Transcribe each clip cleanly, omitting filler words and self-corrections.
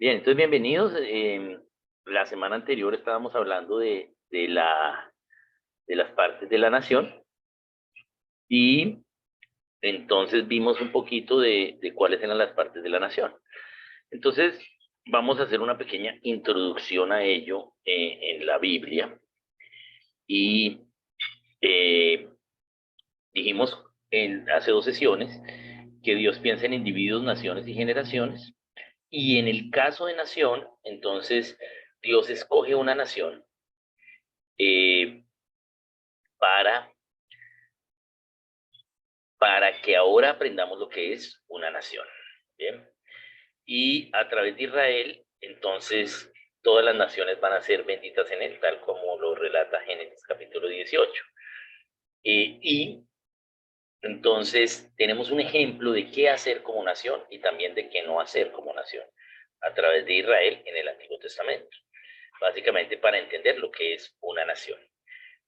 Bien, entonces bienvenidos. La semana anterior estábamos hablando de las partes de la nación y entonces vimos un poquito de cuáles eran las partes de la nación. Entonces vamos a hacer una pequeña introducción a ello en la Biblia y eh, dijimos hace dos sesiones que Dios piensa en individuos, naciones y generaciones. Y en el caso de nación, entonces Dios escoge una nación eh, para, para que ahora aprendamos lo que es una nación. Bien. Y a través de Israel, entonces todas las naciones van a ser benditas en él, tal como lo relata Génesis capítulo 18. Y entonces tenemos un ejemplo de qué hacer como nación y también de qué no hacer como nación a través de Israel en el Antiguo Testamento, básicamente para entender lo que es una nación.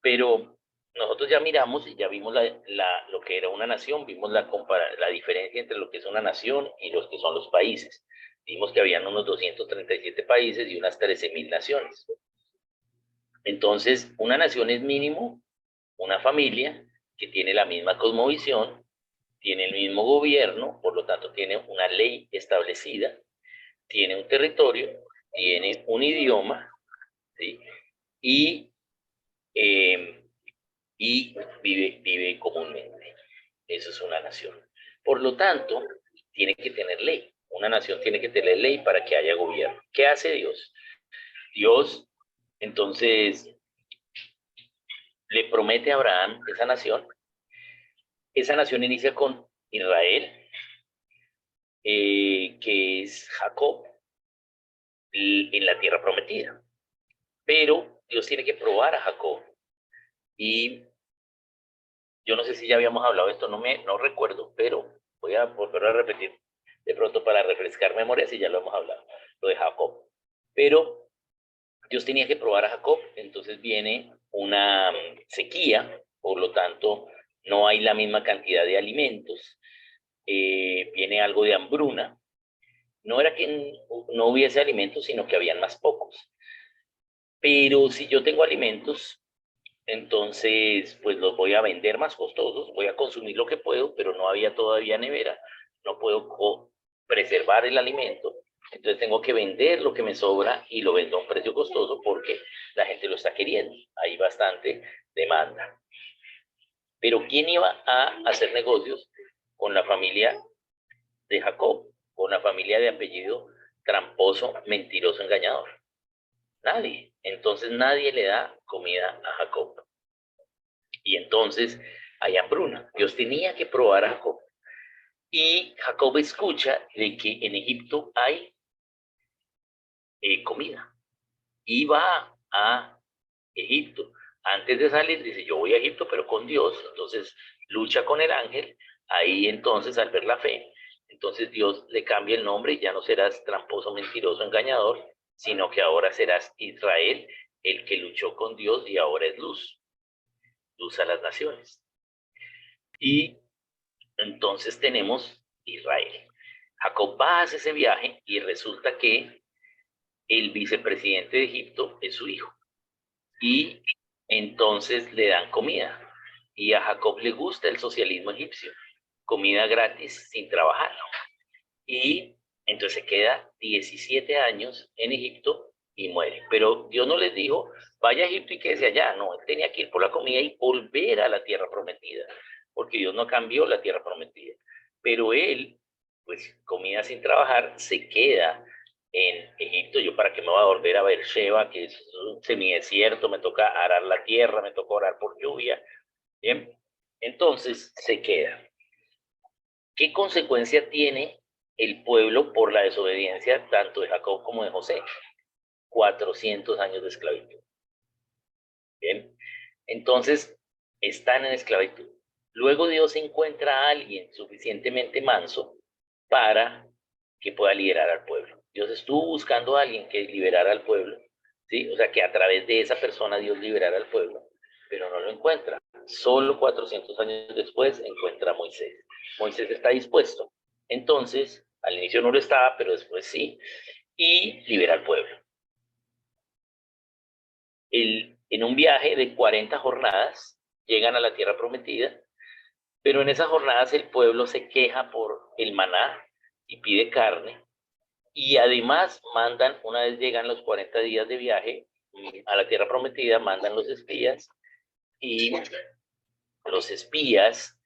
Pero nosotros ya miramos y ya vimos lo que era una nación, vimos la diferencia entre lo que es una nación y los que son los países. Vimos que habían unos 237 países y unas 13.000 naciones. Entonces, una nación es mínimo una familia que tiene la misma cosmovisión, tiene el mismo gobierno, por lo tanto tiene una ley establecida, tiene un territorio, tiene un idioma, ¿sí? y eh, y vive comúnmente. Eso es una nación. Por lo tanto, tiene que tener ley. Una nación tiene que tener ley para que haya gobierno. ¿Qué hace Dios? Dios, entonces, le promete a Abraham esa nación. Esa nación inicia con Israel, que es Jacob, en la tierra prometida. Pero Dios tiene que probar a Jacob. Y yo no sé si ya habíamos hablado de esto, no recuerdo, pero voy a volver a repetir de pronto para refrescar memoria si ya lo hemos hablado, lo de Jacob. Pero Dios tenía que probar a Jacob, entonces viene una sequía, por lo tanto no hay la misma cantidad de alimentos, viene algo de hambruna. No era que no hubiese alimentos, sino que habían más pocos. Pero si yo tengo alimentos, entonces pues los voy a vender más costosos, voy a consumir lo que puedo, pero no había todavía nevera, no puedo preservar el alimento, entonces tengo que vender lo que me sobra y lo vendo a un precio costoso porque la gente lo está queriendo, hay bastante demanda. Pero ¿quién iba a hacer negocios con la familia de Jacob, con la familia de apellido tramposo, mentiroso, engañador? Nadie. Entonces nadie le da comida a Jacob. Y entonces hay hambruna. Dios tenía que probar a Jacob. Y Jacob escucha de que en Egipto hay comida. Y va a Egipto. Antes de salir dice, yo voy a Egipto, pero con Dios. Entonces lucha con el ángel. Ahí entonces al ver la fe, entonces Dios le cambia el nombre y ya no serás tramposo, mentiroso, engañador, sino que ahora serás Israel, el que luchó con Dios y ahora es luz, luz a las naciones. Y entonces tenemos Israel. Jacob va a hacer ese viaje y resulta que el vicepresidente de Egipto es su hijo. Y entonces le dan comida. Y a Jacob le gusta el socialismo egipcio, comida gratis sin trabajar. Y entonces se queda 17 años en Egipto y muere. Pero Dios no les dijo, vaya a Egipto y quédese allá. No, él tenía que ir por la comida y volver a la tierra prometida, porque Dios no cambió la tierra prometida. Pero él, pues comida sin trabajar, se queda en Egipto. Yo para qué me voy a volver a Beersheba, que es un semidesierto, me toca arar la tierra, me toca orar por lluvia. Bien, entonces se queda. ¿Qué consecuencia tiene el pueblo por la desobediencia tanto de Jacob como de José? 400 años de esclavitud. Bien, entonces están en esclavitud. Luego Dios encuentra a alguien suficientemente manso para que pueda liderar al pueblo. Dios estuvo buscando a alguien que liberara al pueblo, ¿sí? O sea, que a través de esa persona Dios liberara al pueblo, pero no lo encuentra. Solo 400 años después encuentra a Moisés. Moisés está dispuesto. Entonces, al inicio no lo estaba, pero después sí. y libera al pueblo. En un viaje de 40 jornadas llegan a la tierra prometida, pero en esas jornadas el pueblo se queja por el maná y pide carne, y además mandan, una vez llegan los 40 días de viaje a la tierra prometida, mandan los espías, y los espías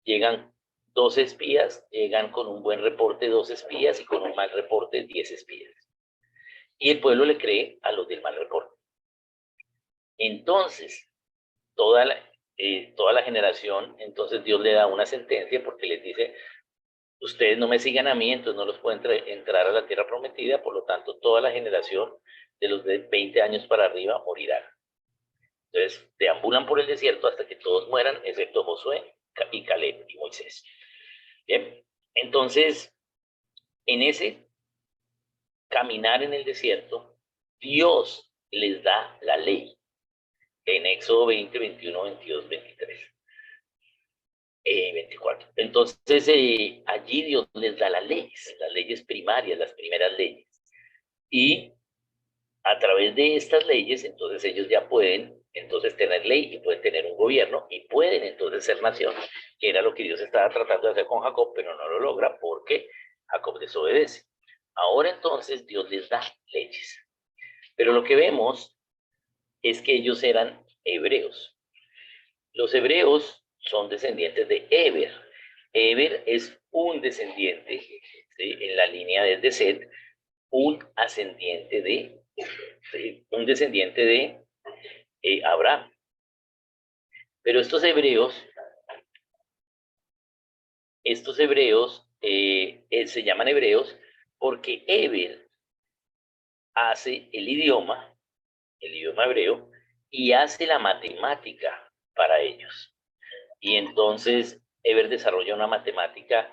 llegan, 12 espías, llegan con un buen reporte 2 espías y con un mal reporte 10 espías. Y el pueblo le cree a los del mal reporte. Entonces, toda la generación, entonces Dios le da una sentencia porque les dice, ustedes no me sigan a mí, entonces no los pueden entrar a la tierra prometida, por lo tanto, toda la generación de los de 20 años para arriba morirán. Entonces, deambulan por el desierto hasta que todos mueran, excepto Josué y Caleb y Moisés. Bien, entonces, en ese caminar en el desierto, Dios les da la ley. En Éxodo 20, 21, 22, 23. 24. Entonces, allí Dios les da las leyes primarias, las primeras leyes. Y a través de estas leyes, entonces ellos ya pueden entonces tener ley y pueden tener un gobierno y pueden entonces ser nación, que era lo que Dios estaba tratando de hacer con Jacob, pero no lo logra porque Jacob desobedece. Ahora entonces Dios les da leyes. Pero lo que vemos es que ellos eran hebreos. Los hebreos son descendientes de Eber. Eber es un descendiente, ¿sí?, en la línea de Seth, un ascendiente de, ¿sí?, un descendiente de Abraham. Pero estos hebreos se llaman hebreos porque Eber hace el idioma hebreo, y hace la matemática para ellos. Y entonces Eber desarrolla una matemática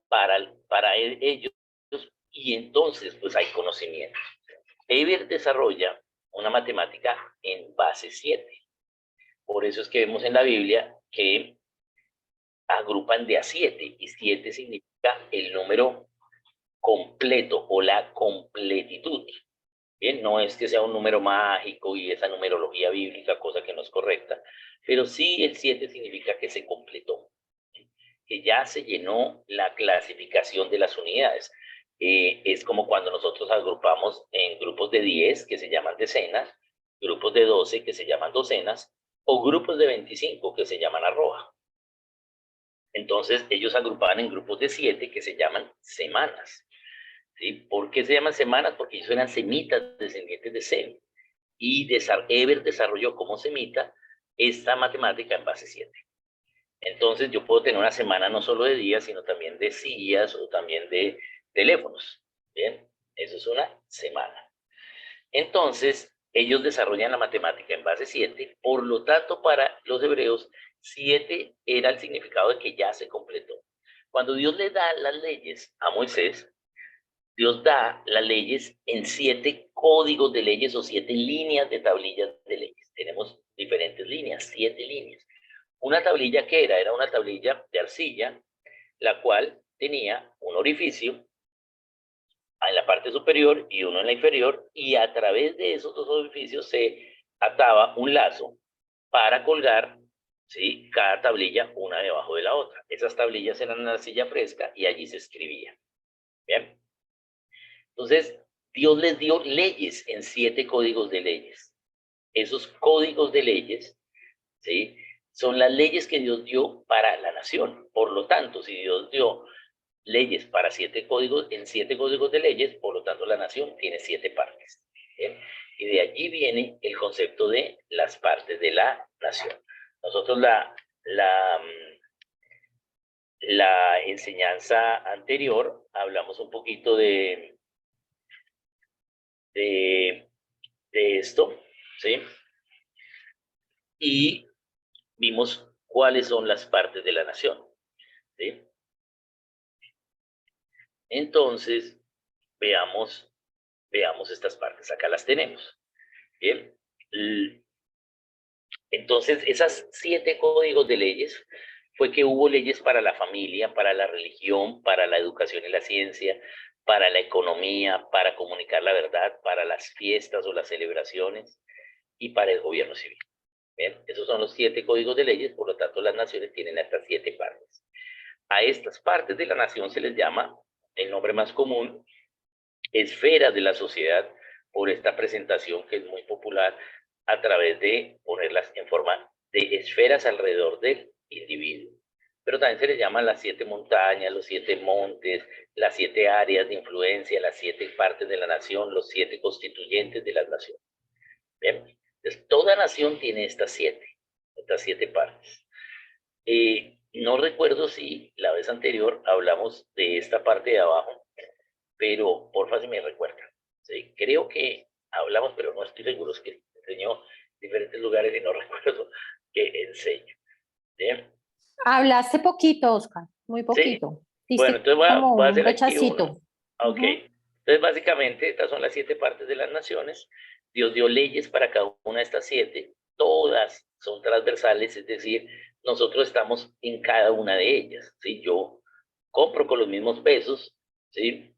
para ellos, y entonces pues hay conocimiento. Eber desarrolla una matemática en base 7. Por eso es que vemos en la Biblia que agrupan de a 7, y 7 significa el número completo o la completitud. Bien, no es que sea un número mágico y esa numerología bíblica, cosa que no es correcta, pero sí el 7 significa que se completó, que ya se llenó la clasificación de las unidades. Es como cuando nosotros agrupamos en grupos de 10 que se llaman decenas, grupos de 12 que se llaman docenas, o grupos de 25 que se llaman arroba. Entonces ellos agrupaban en grupos de 7 que se llaman semanas. ¿Sí? ¿Por qué se llaman semanas? Porque ellos eran semitas descendientes de Sem. Y Eber desarrolló como semita esta matemática en base 7. Entonces yo puedo tener una semana no solo de días, sino también de sillas o también de teléfonos. Bien, eso es una semana. Entonces, ellos desarrollan la matemática en base 7, por lo tanto, para los hebreos, 7 era el significado de que ya se completó. Cuando Dios le da las leyes a Moisés, Dios da las leyes en 7 códigos de leyes o 7 líneas de tablillas de leyes. Tenemos diferentes líneas, 7 líneas. Una tablilla que era una tablilla de arcilla, la cual tenía un orificio en la parte superior y uno en la inferior, y a través de esos dos orificios se ataba un lazo para colgar, ¿sí?, cada tablilla una debajo de la otra. Esas tablillas eran una arcilla fresca y allí se escribía. Bien. Entonces, Dios les dio leyes en 7 códigos de leyes. Esos códigos de leyes, ¿sí?, son las leyes que Dios dio para la nación. Por lo tanto, si Dios dio leyes para 7 códigos, en 7 códigos de leyes, por lo tanto la nación tiene 7 partes. ¿Bien? Y de allí viene el concepto de las partes de la nación. Nosotros la enseñanza anterior hablamos un poquito de esto, ¿sí? Y vimos cuáles son las partes de la nación, ¿sí? Entonces, veamos estas partes. Acá las tenemos. Bien. Entonces, esas 7 códigos de leyes fue que hubo leyes para la familia, para la religión, para la educación y la ciencia, para la economía, para comunicar la verdad, para las fiestas o las celebraciones y para el gobierno civil. Bien, esos son los 7 códigos de leyes, por lo tanto las naciones tienen estas 7 partes. A estas partes de la nación se les llama, el nombre más común, esferas de la sociedad, por esta presentación que es muy popular a través de ponerlas en forma de esferas alrededor del individuo. Pero también se les llama las 7 montañas, los 7 montes, las 7 áreas de influencia, las 7 partes de la nación, los 7 constituyentes de las naciones. Bien, entonces toda nación tiene estas 7 partes. No recuerdo si la vez anterior hablamos de esta parte de abajo, pero porfa si me recuerda. ¿Sí? Creo que hablamos, pero no estoy seguro, es que enseñó diferentes lugares y no recuerdo qué enseño. ¿Bien? Hablaste poquito, Oscar, muy Sí. poquito. Bueno, Diste entonces como voy a un hacer aquí uno. rechacito. Ok. Entonces, básicamente, estas son las 7 partes de las naciones. Dios dio leyes para cada una de estas 7. Todas son transversales, es decir, nosotros estamos en cada una de ellas. ¿Sí? Yo compro con los mismos pesos, ¿sí?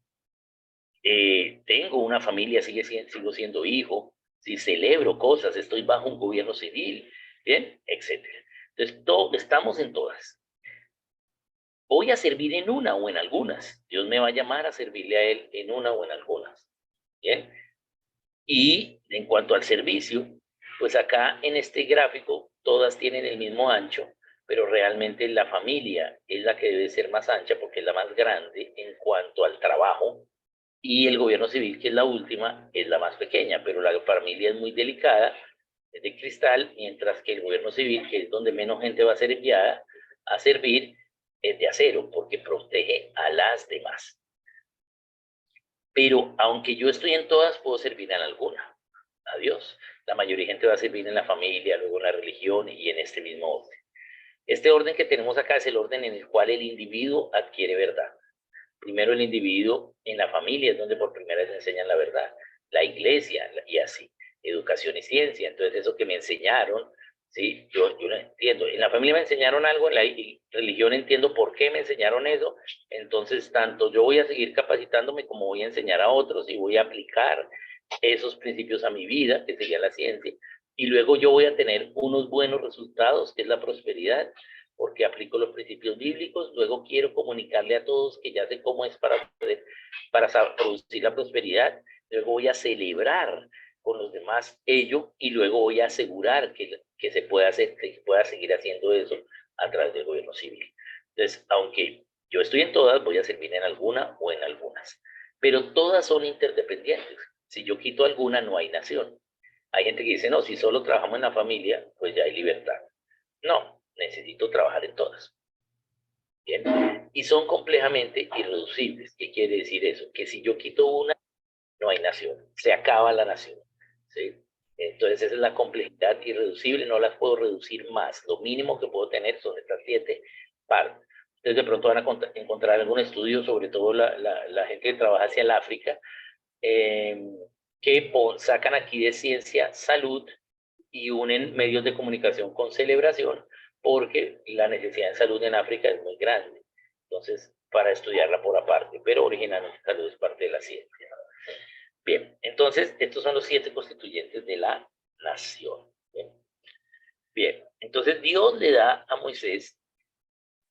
Tengo una familia, sigo siendo hijo, si celebro cosas, estoy bajo un gobierno civil, ¿bien? Etcétera. Entonces, estamos en todas. Voy a servir en una o en algunas. Dios me va a llamar a servirle a Él en una o en algunas. ¿Bien? Y en cuanto al servicio, pues acá en este gráfico todas tienen el mismo ancho, pero realmente la familia es la que debe ser más ancha porque es la más grande en cuanto al trabajo, y el gobierno civil, que es la última, es la más pequeña, pero la familia es muy delicada, es de cristal, mientras que el gobierno civil, que es donde menos gente va a ser enviada a servir, es de acero, porque protege a las demás. Pero aunque yo estoy en todas, puedo servir en alguna. Adiós. La mayoría de gente va a servir en la familia, luego en la religión y en este mismo orden. Este orden que tenemos acá es el orden en el cual el individuo adquiere verdad. Primero el individuo en la familia es donde por primera vez enseñan la verdad, la iglesia y así, educación y ciencia. Entonces eso que me enseñaron, ¿sí? Yo lo entiendo. En la familia me enseñaron algo, en la religión entiendo por qué me enseñaron eso. Entonces tanto yo voy a seguir capacitándome como voy a enseñar a otros y voy a aplicar esos principios a mi vida, que sería la ciencia. Y luego yo voy a tener unos buenos resultados, que es la prosperidad, porque aplico los principios bíblicos. Luego quiero comunicarle a todos que ya sé cómo es para producir la prosperidad. Luego voy a celebrar con los demás ello y luego voy a asegurar que se pueda hacer, que pueda seguir haciendo eso a través del gobierno civil. Entonces, aunque yo estoy en todas, voy a servir en alguna o en algunas, pero todas son interdependientes. Si yo quito alguna, no hay nación. Hay gente que dice, no, si solo trabajamos en la familia, pues ya hay libertad. No, necesito trabajar en todas. Bien. Y son complejamente irreducibles. ¿Qué quiere decir eso? Que si yo quito una, no hay nación. Se acaba la nación. ¿Sí? Entonces esa es la complejidad irreducible, no las puedo reducir más. Lo mínimo que puedo tener son estas 7 partes. Entonces de pronto van a encontrar algún estudio, sobre todo la gente que trabaja hacia el África, que sacan aquí de ciencia, salud, y unen medios de comunicación con celebración, porque la necesidad de salud en África es muy grande. Entonces, para estudiarla por aparte, pero originalmente salud es parte de la ciencia. Bien, entonces, estos son los 7 constituyentes de la nación. Bien, bien, entonces Dios le da a Moisés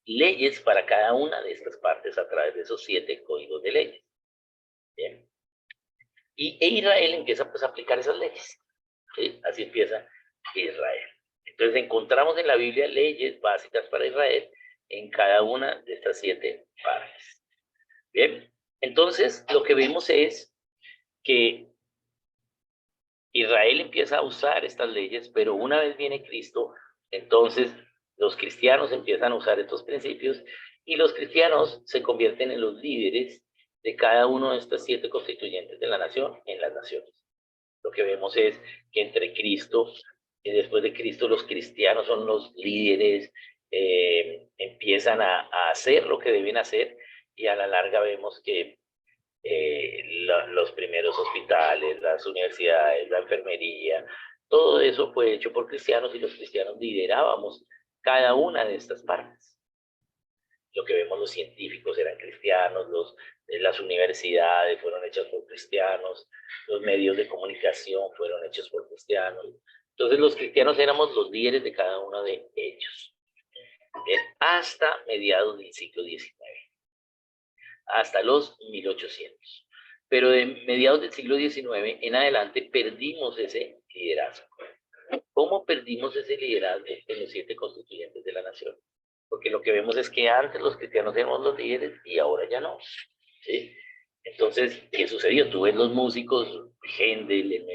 leyes para cada una de estas partes a través de esos 7 códigos de leyes. Bien. E Israel empieza pues a aplicar esas leyes. ¿Sí? Así empieza Israel. Entonces encontramos en la Biblia leyes básicas para Israel en cada una de estas 7 partes. Bien, entonces lo que vemos es que Israel empieza a usar estas leyes, pero una vez viene Cristo, entonces los cristianos empiezan a usar estos principios y los cristianos se convierten en los líderes de cada uno de estos 7 constituyentes de la nación en las naciones. Lo que vemos es que entre Cristo y después de Cristo los cristianos son los líderes, empiezan a hacer lo que deben hacer y a la larga vemos que los primeros hospitales, las universidades, la enfermería, todo eso fue hecho por cristianos y los cristianos liderábamos cada una de estas partes. lo que vemos los científicos eran cristianos, las universidades fueron hechas por cristianos, los medios de comunicación fueron hechos por cristianos. Entonces los cristianos éramos los líderes de cada uno de ellos. Bien, hasta mediados del siglo XIX, hasta los 1800. Pero de mediados del siglo XIX en adelante perdimos ese liderazgo. ¿Cómo perdimos ese liderazgo en los 7 constituyentes de la nación? Porque lo que vemos es que antes los cristianos éramos los líderes y ahora ya no. ¿Sí? Entonces, ¿qué sucedió? Tú ves los músicos, Händel,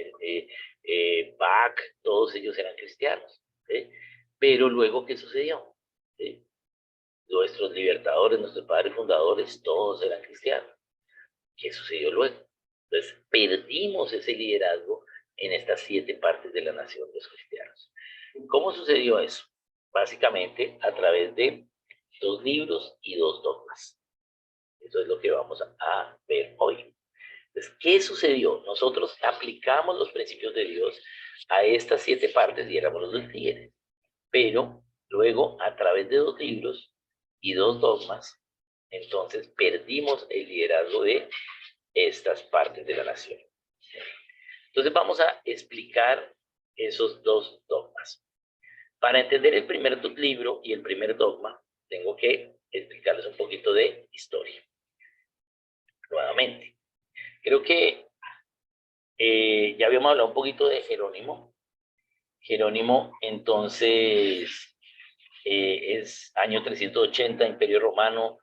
Bach, todos ellos eran cristianos. ¿Sí? Pero luego, ¿qué sucedió? ¿Sí? Nuestros libertadores, nuestros padres fundadores, todos eran cristianos. ¿Qué sucedió luego? Entonces, perdimos ese liderazgo en estas 7 partes de la nación de los cristianos. ¿Cómo sucedió eso? Básicamente a través de 2 libros y 2 dogmas. Eso es lo que vamos a ver hoy. Entonces, ¿qué sucedió? Nosotros aplicamos los principios de Dios a estas 7 partes y éramos los líderes. Pero luego, a través de 2 libros y 2 dogmas, entonces perdimos el liderazgo de estas partes de la nación. Entonces vamos a explicar esos 2 dogmas. Para entender el primer libro y el primer dogma, tengo que explicarles un poquito de historia. Nuevamente, creo que ya habíamos hablado un poquito de Jerónimo. Jerónimo, entonces, es año 380, Imperio Romano,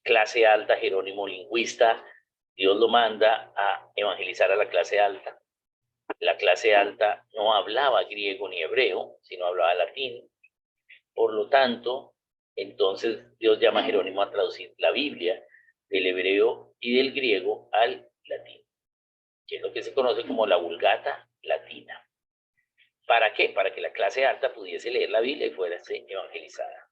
clase alta, Jerónimo lingüista. Dios lo manda a evangelizar a la clase alta. La clase alta no hablaba griego ni hebreo, sino hablaba latín. Por lo tanto, entonces Dios llama a Jerónimo a traducir la Biblia del hebreo y del griego al latín, que es lo que se conoce como la Vulgata latina. ¿Para qué? Para que la clase alta pudiese leer la Biblia y fuese evangelizada.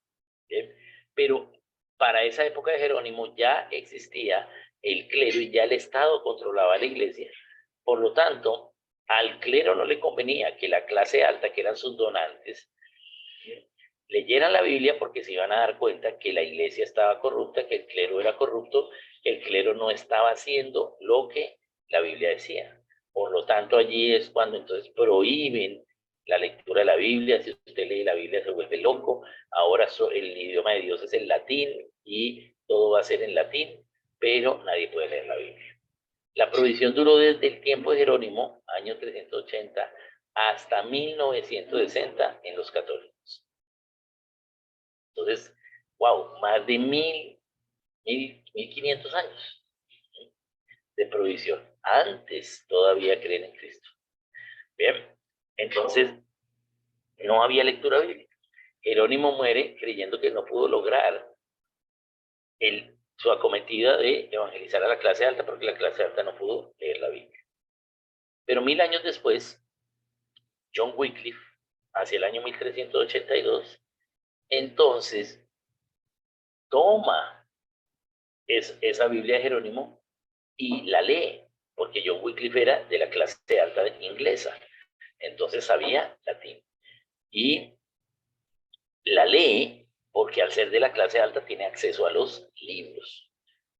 ¿Bien? Pero para esa época de Jerónimo ya existía el clero y ya el Estado controlaba la iglesia. Por lo tanto, al clero no le convenía que la clase alta, que eran sus donantes, leyeran la Biblia porque se iban a dar cuenta que la iglesia estaba corrupta, que el clero era corrupto, que el clero no estaba haciendo lo que la Biblia decía. Por lo tanto, allí es cuando entonces prohíben la lectura de la Biblia. Si usted lee la Biblia se vuelve loco. Ahora el idioma de Dios es el latín y todo va a ser en latín, pero nadie puede leer la Biblia. La prohibición duró desde el tiempo de Jerónimo, año 380, hasta 1960 en los católicos. Entonces, wow, más de 1500 años de prohibición. Antes todavía creen en Cristo. Bien, entonces no había lectura bíblica. Jerónimo muere creyendo que no pudo lograr su acometida de evangelizar a la clase alta porque la clase alta no pudo leer la Biblia. Pero 1000 años después, John Wycliffe, hacia el año 1382, entonces toma esa Biblia de Jerónimo y la lee, porque John Wycliffe era de la clase alta inglesa, entonces sabía latín. Y la lee porque al ser de la clase alta tiene acceso a los libros.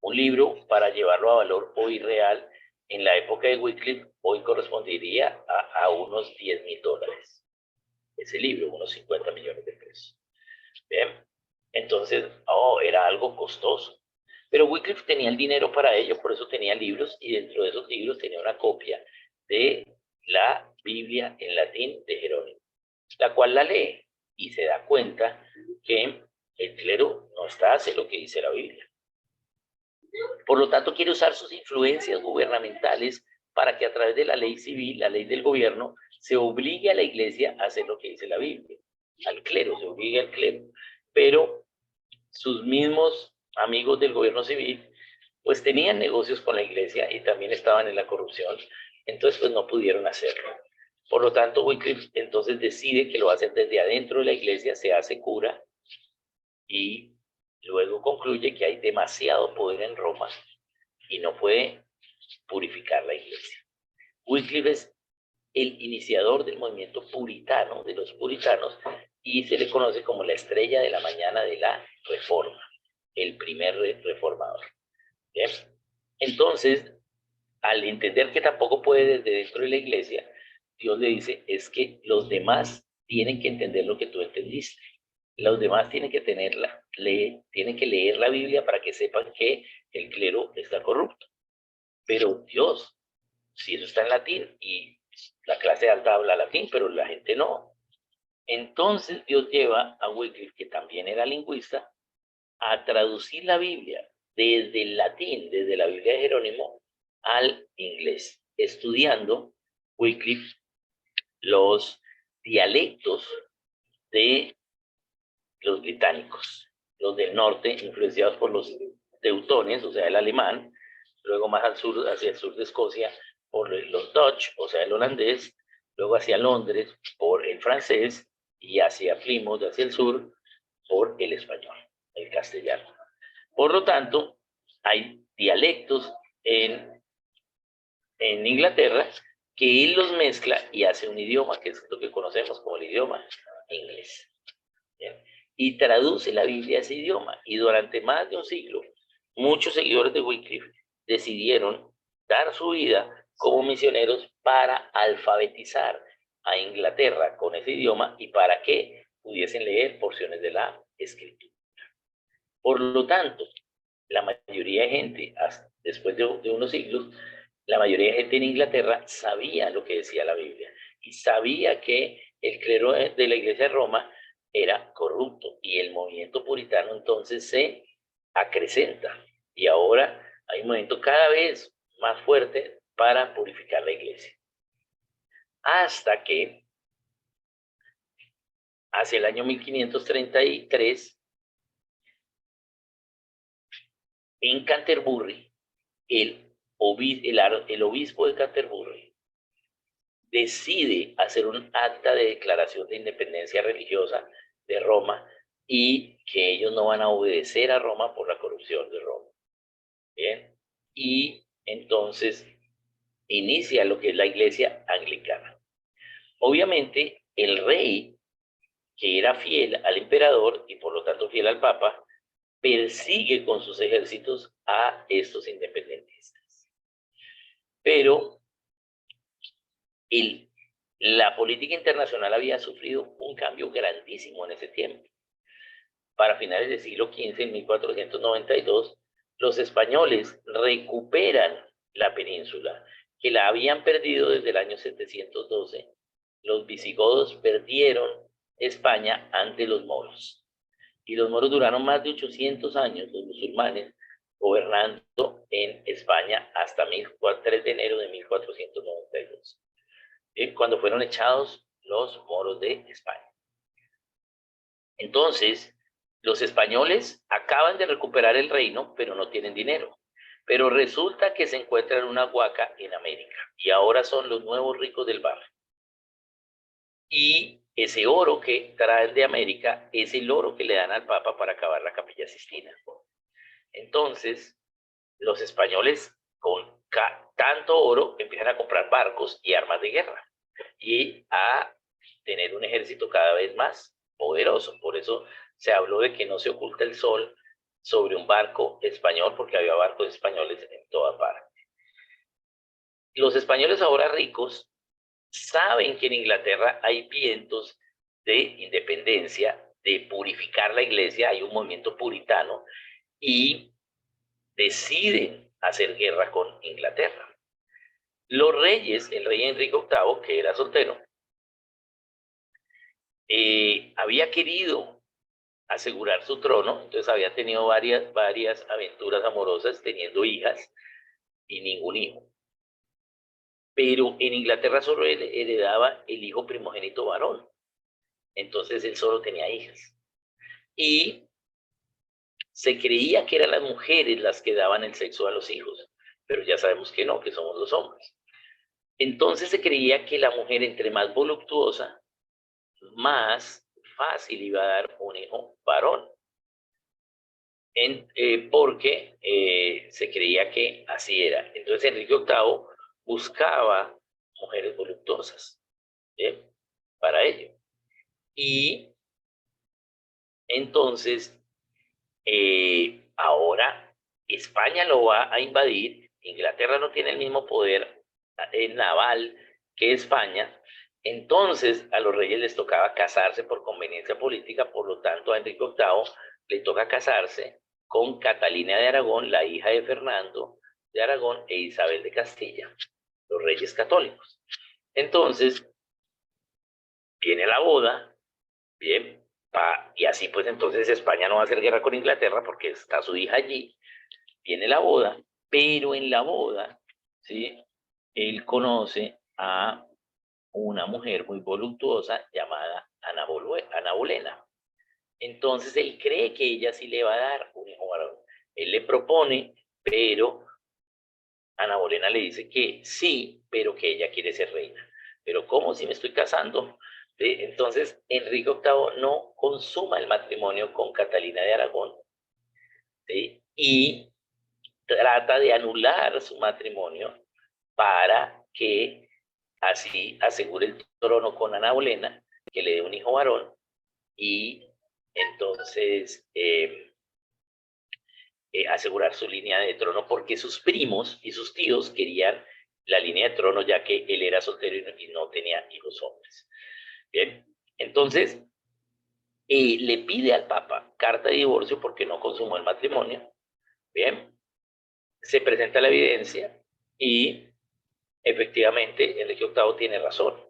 Un libro, para llevarlo a valor hoy real, en la época de Wycliffe, hoy correspondería a unos $10,000. Ese libro, unos 50 millones de pesos. Bien, entonces, era algo costoso. Pero Wycliffe tenía el dinero para ello, por eso tenía libros, y dentro de esos libros tenía una copia de la Biblia en latín de Jerónimo, la cual la lee y se da cuenta que el clero no hace lo que dice la Biblia. Por lo tanto, quiere usar sus influencias gubernamentales para que a través de la ley civil, la ley del gobierno, se obligue a la iglesia a hacer lo que dice la Biblia. Al clero, se obligue al clero. Pero sus mismos amigos del gobierno civil, pues tenían negocios con la iglesia y también estaban en la corrupción, entonces pues no pudieron hacerlo. Por lo tanto, Wycliffe entonces decide que lo hacen desde adentro de la iglesia, se hace cura y luego concluye que hay demasiado poder en Roma y no puede purificar la iglesia. Wycliffe es el iniciador del movimiento puritano, de los puritanos, y se le conoce como la estrella de la mañana de la Reforma, el primer reformador. ¿Bien? Entonces, al entender que tampoco puede desde dentro de la iglesia, Dios le dice, es que los demás tienen que entender lo que tú entendiste. Los demás tienen que tienen que leer la Biblia para que sepan que el clero está corrupto. Pero Dios, si eso está en latín y la clase alta habla latín, pero la gente no. Entonces Dios lleva a Wycliffe, que también era lingüista, a traducir la Biblia desde el latín, desde la Biblia de Jerónimo, al inglés, estudiando Wycliffe los dialectos de los británicos, los del norte, influenciados por los teutones, o sea, el alemán, luego más al sur, hacia el sur de Escocia, por los Dutch, o sea, el holandés, luego hacia Londres, por el francés, y hacia Plymouth, hacia el sur, por el español, el castellano. Por lo tanto, hay dialectos en Inglaterra que él los mezcla y hace un idioma, que es lo que conocemos como el idioma inglés. ¿Bien? Y traduce la Biblia a ese idioma. Y durante más de un siglo, muchos seguidores de Wycliffe decidieron dar su vida como misioneros para alfabetizar a Inglaterra con ese idioma y para que pudiesen leer porciones de la escritura. Por lo tanto, la mayoría de gente, después de unos siglos, la mayoría de gente en Inglaterra sabía lo que decía la Biblia y sabía que el clero de la iglesia de Roma era corrupto y el movimiento puritano entonces se acrecenta y ahora hay un movimiento cada vez más fuerte para purificar la iglesia. Hasta que hacia el año 1533 en Canterbury el obispo de Canterbury decide hacer un acta de declaración de independencia religiosa de Roma y que ellos no van a obedecer a Roma por la corrupción de Roma. ¿Bien? Y entonces inicia lo que es la iglesia anglicana. Obviamente, el rey, que era fiel al emperador y por lo tanto fiel al papa, persigue con sus ejércitos a estos independentistas. Pero la política internacional había sufrido un cambio grandísimo en ese tiempo. Para finales del siglo XV, en 1492, los españoles recuperan la península, que la habían perdido desde el año 712. Los visigodos perdieron España ante los moros. Y los moros duraron más de 800 años, los musulmanes, gobernando en España hasta 3 de enero de 1492. Cuando fueron echados los moros de España. Entonces, los españoles acaban de recuperar el reino, pero no tienen dinero. Pero resulta que se encuentran una huaca en América y ahora son los nuevos ricos del barrio. Y ese oro que traen de América es el oro que le dan al Papa para acabar la Capilla Sistina. Entonces, los españoles con tanto oro empiezan a comprar barcos y armas de guerra y a tener un ejército cada vez más poderoso. Por eso se habló de que no se oculta el sol sobre un barco español, porque había barcos españoles en toda parte. Los españoles ahora ricos saben que en Inglaterra hay vientos de independencia, de purificar la iglesia, hay un movimiento puritano y deciden hacer guerra con Inglaterra. Los reyes, el rey Enrique VIII, que era soltero, había querido asegurar su trono, entonces había tenido varias aventuras amorosas teniendo hijas y ningún hijo. Pero en Inglaterra solo heredaba el hijo primogénito varón, entonces él solo tenía hijas. Y se creía que eran las mujeres las que daban el sexo a los hijos, pero ya sabemos que no, que somos los hombres. Entonces se creía que la mujer entre más voluptuosa, más fácil iba a dar un hijo varón. Porque se creía que así era. Entonces Enrique VIII buscaba mujeres voluptuosas para ello. Y Entonces, ahora España lo va a invadir. Inglaterra no tiene el mismo poder naval que España. Entonces, a los reyes les tocaba casarse por conveniencia política, por lo tanto, a Enrique VIII le toca casarse con Catalina de Aragón, la hija de Fernando de Aragón, e Isabel de Castilla, los reyes católicos. Entonces, viene la boda, bien, y así pues entonces España no va a hacer guerra con Inglaterra porque está su hija allí, viene la boda, pero en la boda, ¿sí? Él conoce a una mujer muy voluptuosa llamada Ana Bolena. Entonces él cree que ella sí le va a dar un hijo varón. Él le propone, pero Ana Bolena le dice que sí, pero que ella quiere ser reina. Pero ¿cómo si me estoy casando? ¿Sí? Entonces Enrique VIII no consuma el matrimonio con Catalina de Aragón, ¿sí? Y trata de anular su matrimonio para que así asegure el trono con Ana Bolena, que le dé un hijo varón, y entonces asegurar su línea de trono, porque sus primos y sus tíos querían la línea de trono, ya que él era soltero y no tenía hijos hombres. Bien, entonces le pide al Papa carta de divorcio porque no consumó el matrimonio. Bien, se presenta la evidencia y efectivamente Enrique VIII tiene razón.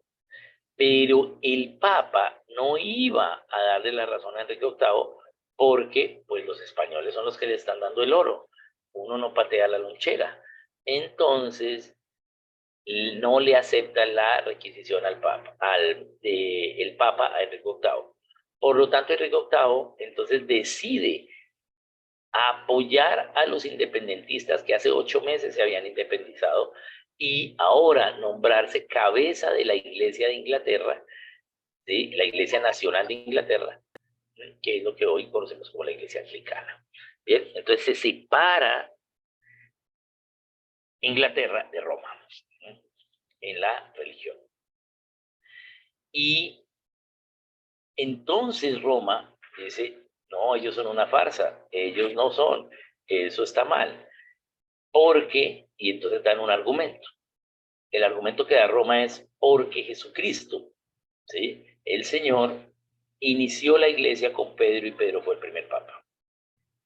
Pero el Papa no iba a darle la razón a Enrique VIII porque pues los españoles son los que le están dando el oro. Uno no patea la lonchera. Entonces, no le acepta la requisición al Papa, el Papa a Enrique VIII. Por lo tanto, Enrique VIII entonces decide apoyar a los independentistas que hace 8 meses se habían independizado y ahora nombrarse cabeza de la Iglesia de Inglaterra, ¿sí? La Iglesia Nacional de Inglaterra, que es lo que hoy conocemos como la Iglesia Anglicana. Bien, entonces se separa Inglaterra de Roma en la religión. Y entonces Roma dice, no, ellos son una farsa, ellos no son, eso está mal, porque, y entonces dan un argumento. El argumento que da Roma es porque Jesucristo, ¿sí? El Señor inició la iglesia con Pedro y Pedro fue el primer papa.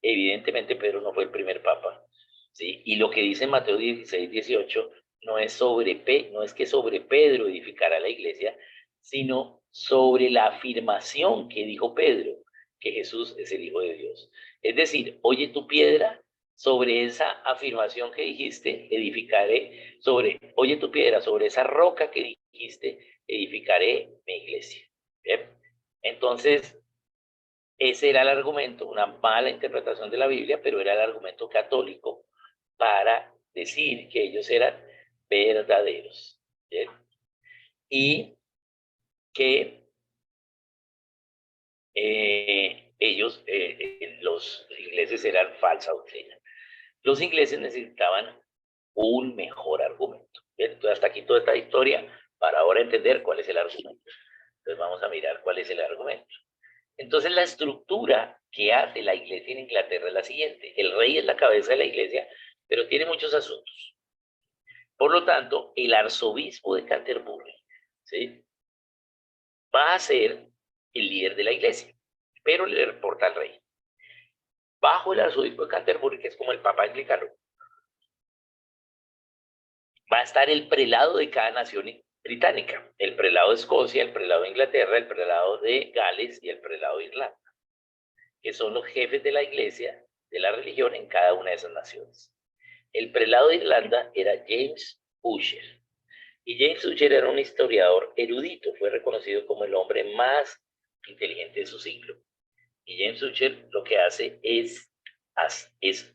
Evidentemente Pedro no fue el primer papa, ¿sí? Y lo que dice Mateo 16, 18 no es no es que sobre Pedro edificara la iglesia, sino sobre la afirmación que dijo Pedro, que Jesús es el Hijo de Dios. Es decir, oye tu piedra, sobre esa afirmación que dijiste, edificaré, oye tu piedra, sobre esa roca que dijiste, edificaré mi iglesia. ¿Bien? Entonces, ese era el argumento, una mala interpretación de la Biblia, pero era el argumento católico para decir que ellos eran verdaderos. ¿Bien? Y que los ingleses eran falsa doctrina. Los ingleses necesitaban un mejor argumento. ¿Bien? Entonces, hasta aquí toda esta historia para ahora entender cuál es el argumento. Entonces, vamos a mirar cuál es el argumento. Entonces, la estructura que hace la iglesia en Inglaterra es la siguiente. El rey es la cabeza de la iglesia, pero tiene muchos asuntos. Por lo tanto, el arzobispo de Canterbury, ¿sí? Va a ser el líder de la iglesia, pero le reporta al rey. Bajo el arzobispo de Canterbury, que es como el papa anglicano, va a estar el prelado de cada nación británica, el prelado de Escocia, el prelado de Inglaterra, el prelado de Gales y el prelado de Irlanda, que son los jefes de la iglesia, de la religión en cada una de esas naciones. El prelado de Irlanda era James Ussher. Y James Ussher era un historiador erudito, fue reconocido como el hombre más inteligente de su siglo. Y James Ussher lo que hace es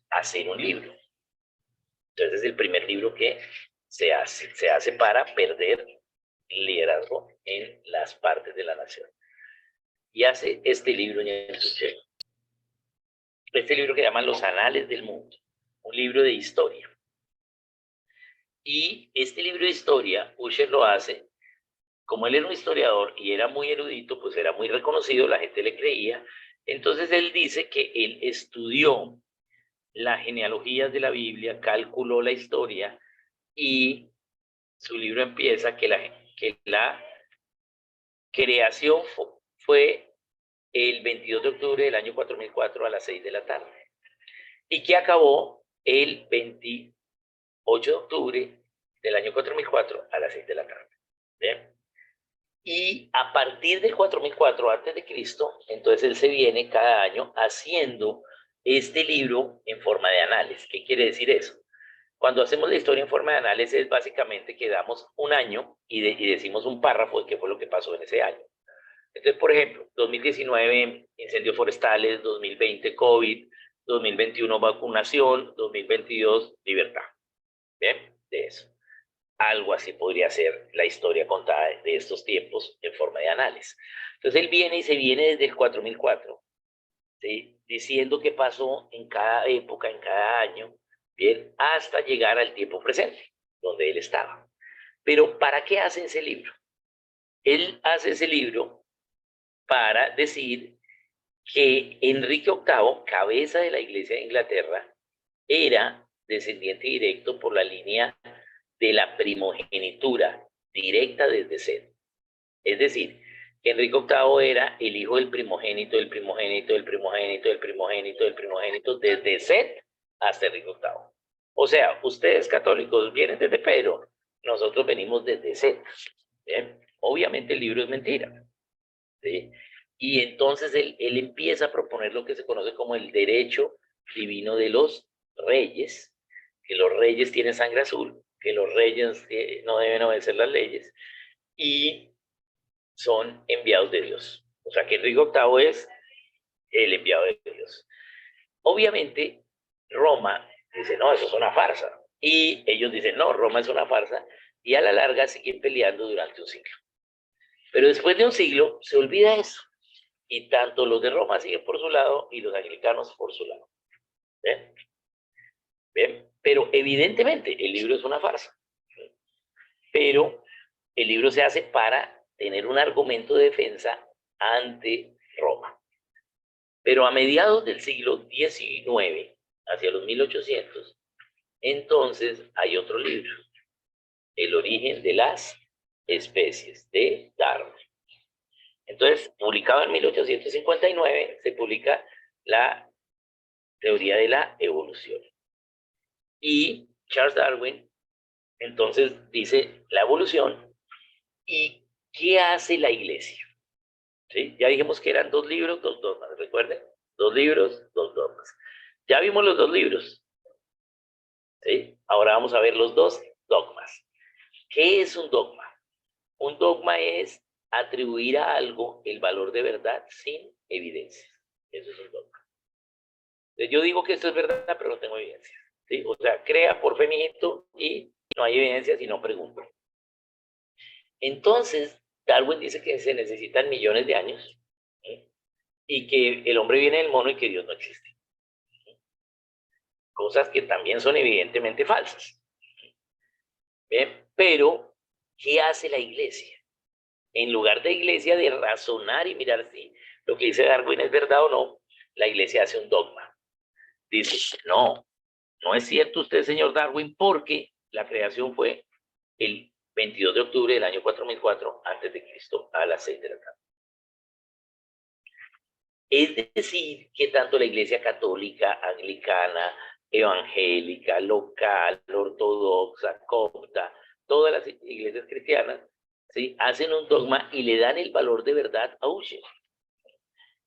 hacer un libro. Entonces es el primer libro que se hace para perder el liderazgo en las partes de la nación. Y hace este libro James Ussher. Este libro que llaman Los Anales del Mundo, un libro de historia. Y este libro de historia, Ussher lo hace, como él era un historiador y era muy erudito, pues era muy reconocido, la gente le creía, Entonces él dice que él estudió las genealogías de la Biblia, calculó la historia y su libro empieza que la creación fue el 22 de octubre del año 4004 a las 6 de la tarde y que acabó el 28 de octubre del año 4004 a las 6 de la tarde. ¿Bien? Y a partir del 4004 antes de Cristo, entonces él se viene cada año haciendo este libro en forma de análisis. ¿Qué quiere decir eso? Cuando hacemos la historia en forma de análisis es básicamente que damos un año y decimos un párrafo de qué fue lo que pasó en ese año. Entonces, por ejemplo, 2019 incendios forestales, 2020 COVID, 2021 vacunación, 2022 libertad. ¿Bien? De eso. Algo así podría ser la historia contada de estos tiempos en forma de análisis. Entonces él viene y se viene desde el 4004, ¿sí? Diciendo qué pasó en cada época, en cada año, bien, hasta llegar al tiempo presente, donde él estaba. Pero ¿para qué hace ese libro? Él hace ese libro para decir que Enrique VIII, cabeza de la Iglesia de Inglaterra, era descendiente directo por la línea de la primogenitura directa desde Seth. Es decir, que Enrique VIII era el hijo del primogénito, del primogénito, del primogénito, del primogénito, del primogénito, desde Seth hasta Enrique VIII. O sea, ustedes católicos vienen desde Pedro, nosotros venimos desde Seth. ¿Bien? Obviamente el libro es mentira. ¿Sí? Y entonces él empieza a proponer lo que se conoce como el derecho divino de los reyes, que los reyes tienen sangre azul, que los reyes no deben obedecer las leyes y son enviados de Dios. O sea que Enrique VIII es el enviado de Dios. Obviamente, Roma dice, no, eso es una farsa. Y ellos dicen, no, Roma es una farsa. Y a la larga siguen peleando durante un siglo. Pero después de un siglo se olvida eso. Y tanto los de Roma siguen por su lado y los anglicanos por su lado. ¿Ven? ¿Ven? Pero evidentemente el libro es una farsa. Pero el libro se hace para tener un argumento de defensa ante Roma. Pero a mediados del siglo XIX, hacia los 1800, entonces hay otro libro, El origen de las especies, de Darwin. Entonces, publicado en 1859, se publica la teoría de la evolución. Y Charles Darwin, entonces, dice la evolución. ¿Y qué hace la iglesia? ¿Sí? Ya dijimos que eran dos libros, dos dogmas, recuerden. Dos libros, dos dogmas. Ya vimos los dos libros. ¿Sí? Ahora vamos a ver los dos dogmas. ¿Qué es un dogma? Un dogma es atribuir a algo el valor de verdad sin evidencia. Eso es un dogma. Entonces, yo digo que esto es verdad, pero no tengo evidencia. ¿Sí? O sea, crea por fe, mijito, y no hay evidencia si no pregunto. Entonces, Darwin dice que se necesitan millones de años, ¿sí? Y que el hombre viene del mono y que Dios no existe. Cosas que también son evidentemente falsas. ¿Bien? Pero, ¿qué hace la iglesia? En lugar de iglesia de razonar y mirar si lo que dice Darwin es verdad o no, la iglesia hace un dogma. Dice, no, no es cierto usted, señor Darwin, porque la creación fue el 22 de octubre del año 4004 antes de Cristo a las 6 de la tarde. Es decir, que tanto la iglesia católica, anglicana, evangélica, local, ortodoxa, copta, todas las iglesias cristianas, ¿sí? Hacen un dogma y le dan el valor de verdad a Ushel.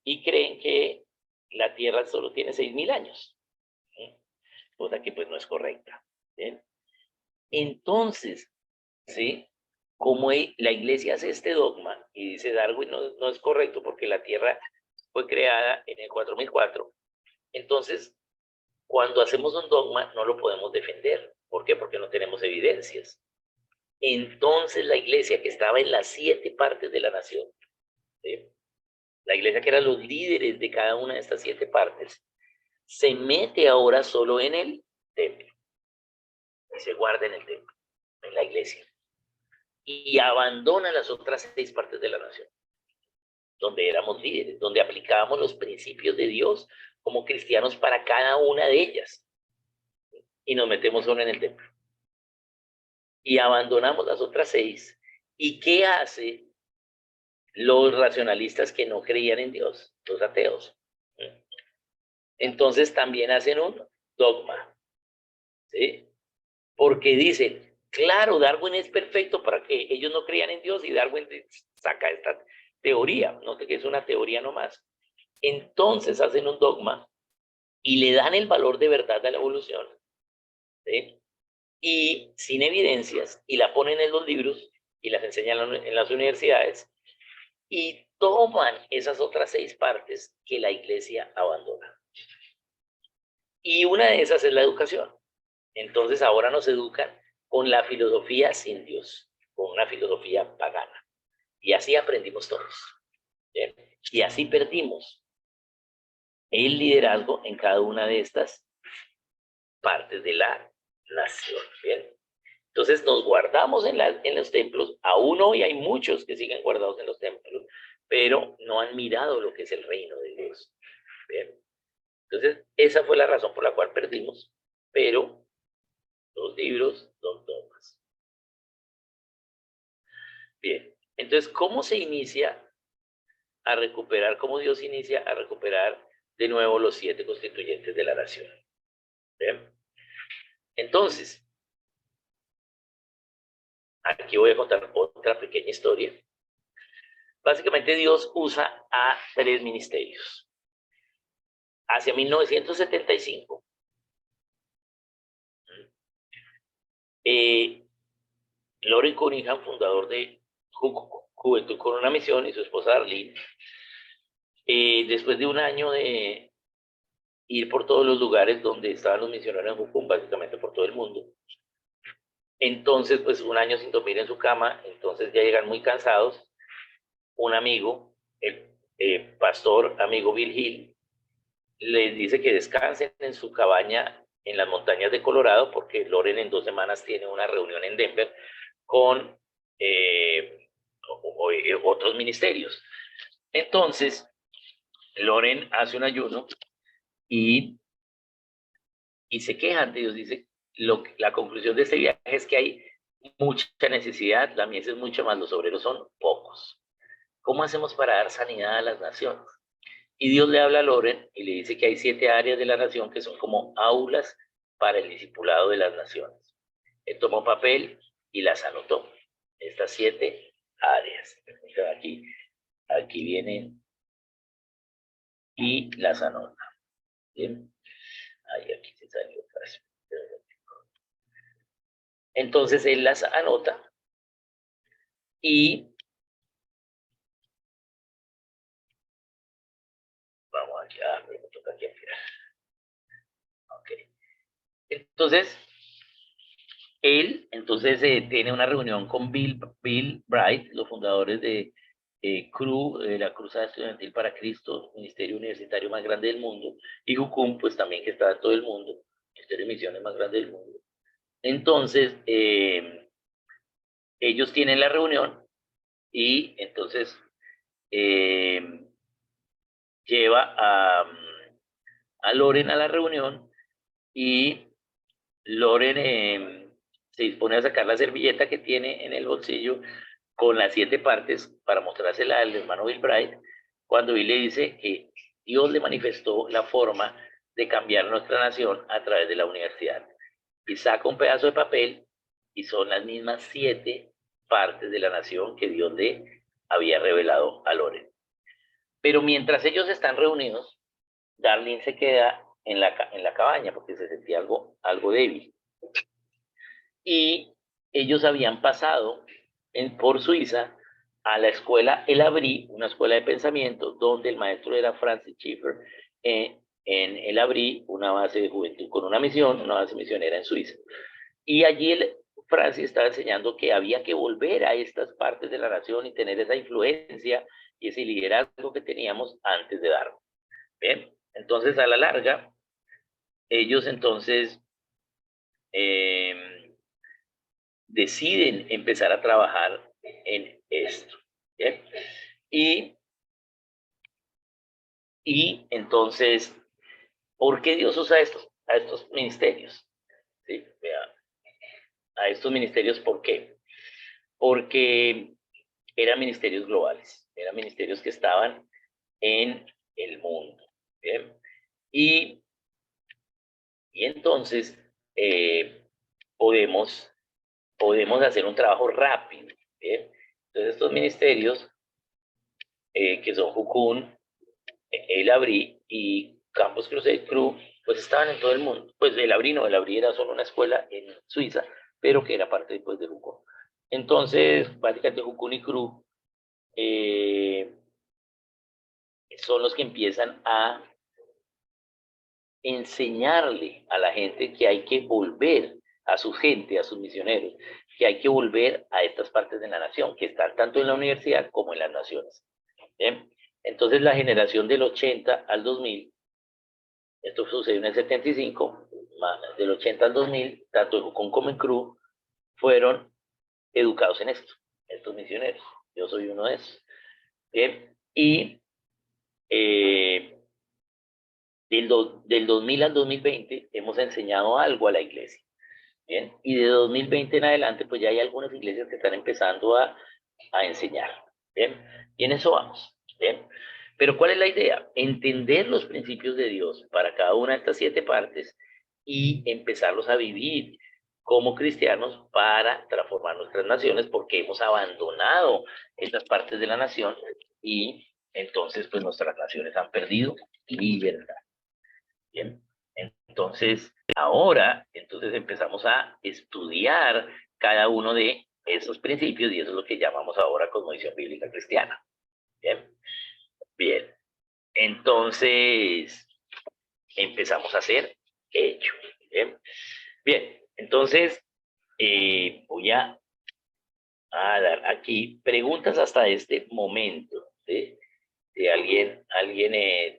Y creen que la Tierra solo tiene 6.000 años. ¿Sí? Cosa que pues no es correcta. ¿Sí? Entonces, ¿sí? Como la iglesia hace este dogma y dice Darwin no es correcto porque la Tierra fue creada en el 4004, entonces cuando hacemos un dogma no lo podemos defender. ¿Por qué? Porque no tenemos evidencias. Entonces la iglesia que estaba en las 7 partes de la nación, ¿sí? La iglesia que eran los líderes de cada una de estas 7 partes, se mete ahora solo en el templo y se guarda en el templo, en la iglesia, y abandona las otras 6 partes de la nación. donde éramos líderes, donde aplicábamos los principios de Dios como cristianos para cada una de ellas. Y nos metemos solo en el templo. Y abandonamos las otras 6. ¿Y qué hace los racionalistas que no creían en Dios? Los ateos. Entonces también hacen un dogma. ¿Sí? Porque dicen, claro, Darwin es perfecto para que ellos no creían en Dios y Darwin saca esta teoría, no que es una teoría nomás. Entonces hacen un dogma y le dan el valor de verdad a la evolución, ¿sí? Y sin evidencias, y la ponen en los libros y las enseñan en las universidades, y toman esas otras 6 partes que la iglesia abandona. Y una de esas es la educación. Entonces ahora nos educan con la filosofía sin Dios, con una filosofía pagana. Y así aprendimos todos. ¿Bien? Y así perdimos el liderazgo en cada una de estas partes de la nación. ¿Bien? Entonces nos guardamos en los templos. Aún hoy hay muchos que siguen guardados en los templos, pero no han mirado lo que es el reino de Dios. ¿Bien? Entonces esa fue la razón por la cual perdimos, pero los libros son dogmas. Bien, entonces, ¿cómo se inicia a recuperar, cómo Dios inicia a recuperar de nuevo los 7 constituyentes de la nación? Bien, entonces, aquí voy a contar otra pequeña historia. Básicamente Dios usa a 3 ministerios. Hacia 1975, Loren Cunningham, fundador de Juventud con una Misión, y su esposa Darlene, después de un año de ir por todos los lugares donde estaban los misioneros en Jucum, básicamente por todo el mundo, entonces, pues un año sin dormir en su cama, entonces ya llegan muy cansados. Un amigo, el pastor amigo Bill Hill, les dice que descansen en su cabaña en las montañas de Colorado, porque Loren en 2 semanas tiene una reunión en Denver con otros ministerios. Entonces, Loren hace un ayuno y se queja ante Dios. Dice, la conclusión de este viaje es que hay mucha necesidad, la mies es mucho más, los obreros son pocos. ¿Cómo hacemos para dar sanidad a las naciones? Y Dios le habla a Loren y le dice que hay 7 áreas de la nación que son como aulas para el discipulado de las naciones. Él tomó papel y las anotó. Estas 7 áreas. Aquí vienen y las anota. Bien. Ahí aquí se salió. Entonces él las anota y vamos aquí, pero me toca aquí ampliar. Ok. Entonces, él tiene una reunión con Bill Bright, los fundadores de CRU, la Cruzada Estudiantil para Cristo, ministerio universitario más grande del mundo, y Jucum, pues también que está en todo el mundo, ministerio de misiones más grande del mundo. Entonces, ellos tienen la reunión y entonces lleva a Loren a la reunión y Loren se dispone a sacar la servilleta que tiene en el bolsillo con las 7 partes para mostrársela al hermano Bill Bright, cuando Bill le dice que Dios le manifestó la forma de cambiar nuestra nación a través de la universidad. Y saca un pedazo de papel y son las mismas 7 partes de la nación que Dios le había revelado a Loren. Pero mientras ellos están reunidos, Darlene se queda en la cabaña porque se sentía algo débil. Y ellos habían pasado por Suiza a la escuela El Abrí, una escuela de pensamiento, donde el maestro era Francis Schaeffer, en El Abrí, una base de juventud con una misión, una base misionera en Suiza. Y allí Francis estaba enseñando que había que volver a estas partes de la nación y tener esa influencia y ese liderazgo que teníamos antes de Darwin. Bien, entonces a la larga, ellos entonces deciden empezar a trabajar en esto. ¿Bien? Y Y entonces, ¿por qué Dios usa a estos ministerios? ¿Sí? Vea, a estos ministerios, ¿por qué? Porque eran ministerios globales, eran ministerios que estaban en el mundo. ¿Bien? Y, y entonces podemos hacer un trabajo rápido. ¿Bien? Entonces estos ministerios, que son Jukun, el Abrí y Campus Crusade Crew, pues estaban en todo el mundo. Pues el Abrí no, el Abrí era solo una escuela en Suiza, pero que era parte después de Jukun. Entonces, básicamente Jukun y Crew son los que empiezan a enseñarle a la gente que hay que volver a su gente, a sus misioneros, que hay que volver a estas partes de la nación, que están tanto en la universidad como en las naciones. ¿Bien? Entonces la generación del 80 al 2000, esto sucedió en el 75, del 80 al 2000, tanto en Jucón como en Cru, fueron educados en esto, estos misioneros. Yo soy uno de esos. ¿Bien? Y del 2000 al 2020 hemos enseñado algo a la iglesia. ¿Bien? Y de 2020 en adelante, pues ya hay algunas iglesias que están empezando a enseñar. ¿Bien? Y en eso vamos. ¿Bien? Pero ¿cuál es la idea? Entender los principios de Dios para cada una de estas 7 partes y empezarlos a vivir como cristianos para transformar nuestras naciones, porque hemos abandonado estas partes de la nación y entonces pues nuestras naciones han perdido libertad. Bien, entonces ahora entonces empezamos a estudiar cada uno de esos principios y eso es lo que llamamos ahora cosmovisión bíblica cristiana. Bien, bien. Entonces empezamos a hacer hecho. Bien, bien. Entonces voy a dar aquí preguntas hasta este momento. ¿Sí? Si alguien